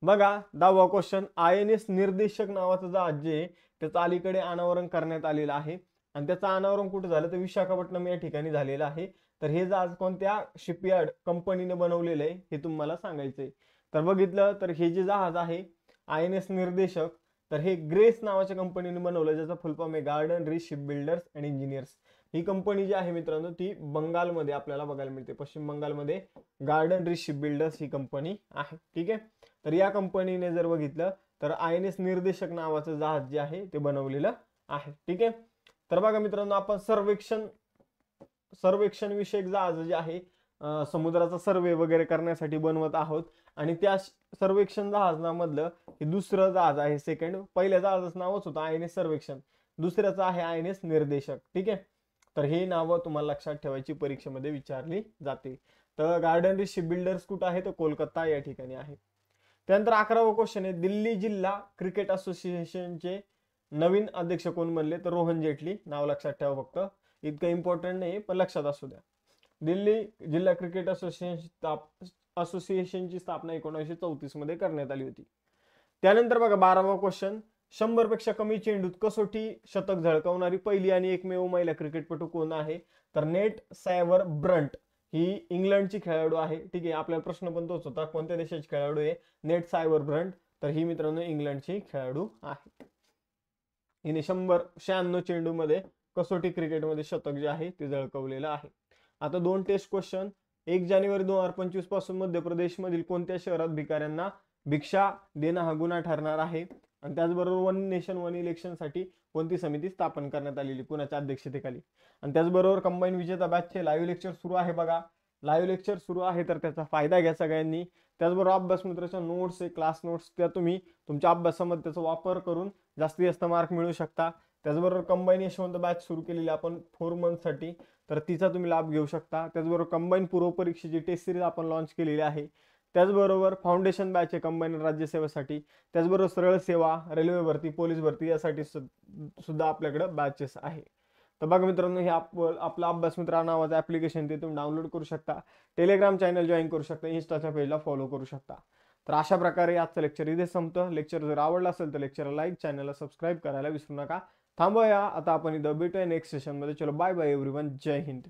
बघा 10वा क्वेश्चन, INS निर्देशक नावाचं जहाज जे त्याचं अलीकडे अनावरण करण्यात आलेलं आहे आणि त्याचं अनावरण कुठे झालं तर विशाखापट्टणम या ठिकाणी झालेलं आहे. तर हे जहाज कोणत्या शिपयार्ड कंपनीने बनवलेलं आहे हे तुम्हाला सांगायचंय. तर बघितलं तर हे जे जहाज आहे INS निर्देशक, तर हे ग्रेस नावाच्या कंपनीने बनवलं, ज्याचा फुल फॉर्म आहे Garden Reach Ship Builders and Engineers. ही कंपनी जी आहे मित्रांनो ती बंगालमध्ये आपल्याला बघायला मिळते, पश्चिम बंगालमध्ये गार्डन रिच शिप बिल्डर्स ही कंपनी आहे. ठीक आहे, तर या कंपनीने जर बघितलं तर INS निर्देशक नावाचं जहाज जे आहे ते बनवलेलं आहे. ठीक आहे, तर बघा मित्रांनो आपण सर्वेक्षण विषयक जहाज जे आहे समुद्राचा सर्वे वगैरे करण्यासाठी बनवत आहोत आणि त्या सर्वेक्षण जहाजामधलं हे दुसरं जहाज आहे सेकंड. पहिल्या जहाजाचं नावच होतं INS सर्वेक्षण, दुसऱ्याचं आहे INS निर्देशक. ठीक आहे, तर हे नावं तुम्हाला लक्षात ठेवायची, परीक्षेमध्ये विचारली जाते. तर गार्डन रिच शिप बिल्डर्स कुठं आहे? तर कोलकाता या ठिकाणी आहे. त्यानंतर 11वा क्वेश्चन आहे, दिल्ली जिल्हा क्रिकेट असोसिएशनचे नवीन अध्यक्ष कोण बनले? तर रोहन जेटली. नाव लक्षात ठेवा, फक्त इतकं इम्पॉर्टंट नाही पण लक्षात असू द्या. दिल्ली जिल्हा क्रिकेट असोसिएशनची स्थापना 1934 मध्ये करण्यात आली होती. त्यानंतर बघा 12वा क्वेश्चन, 100 पेक्षा कमी चेंडूत कसोटी शतक झळकावणारी पहिली आणि एकमेव महिला क्रिकेटपटू कोण आहे? तर नेट सॅवर ब्रंट ही इंग्लंडची खेळाडू आहे. ठीक आहे, आपल्याला प्रश्न पण तोच होता, कोणत्या देशाची खेळाडू आहे? Nat Sciver Brunt. तर ही मित्रांनो इंग्लंडची खेळाडू आहे. हिने 196 चेंडू मध्ये कसोटी क्रिकेटमध्ये शतक जे आहे ते झळकवलेलं आहे. आता 2 टेस्ट क्वेश्चन. 1 जानेवारी 2025 पासून मध्य प्रदेश मधील कोणत्या शहरात भिकाऱ्यांना भिक्षा देणं हा गुन्हा ठरणार आहे? आणि त्याचबरोबर वन नेशन वन इलेक्शन साठी कोणती समिती स्थापन करण्यात आलेली, कुणाच्या अध्यक्षतेखाली? आणि त्याचबरोबर कंबाईन विजेता बॅचचे लाईव्ह लेक्चर सुरू आहे. बघा लाईव्ह लेक्चर सुरू आहे तर त्याचा फायदा घ्या सगळ्यांनी. त्याचबरोबर अभ्यास मित्राच्या नोट्स आहे, क्लास नोट्स, त्या तुम्ही तुमच्या अभ्यासामध्ये त्याचा वापर करून जास्तीत जास्त मार्क मिळवू शकता. त्याचबरोबर कंबाईन यशवंत बॅच सुरू केलेली आपण 4 मंथसाठी, तर तिचा तुम्ही लाभ घेऊ शकता. त्याचबरोबर कंबाईन पूर्व परीक्षेची टेस्ट सिरीज आपण लॉन्च केलेली आहे. त्याचबरोबर फाउंडेशन बॅच आहे कंबाईन राज्यसेवेसाठी. त्याचबरोबर सरळ सेवा, रेल्वे भरती, पोलीस भरती यासाठी सुद्धा आपल्याकडे बॅचेस आहे. तर बघा मित्रांनो, हे आपलं अभ्यास मित्र नावाचं ऍप्लिकेशन ते तुम्ही डाउनलोड करू शकता, टेलिग्राम चॅनल जॉईन करू शकता, इंस्टाच्या पेजला फॉलो करू शकता. तर अशा प्रकारे आजचं लेक्चर इथे संपतं. लेक्चर जर आवडलं असेल तर लेक्चरला लाईक, चॅनलला सबस्क्राईब करायला विसरू नका. थांबूया आता आपण इथं भेटूया नेक्स्ट सेशनमध्ये. चलो बाय बाय एव्हरीवन, जय हिंद.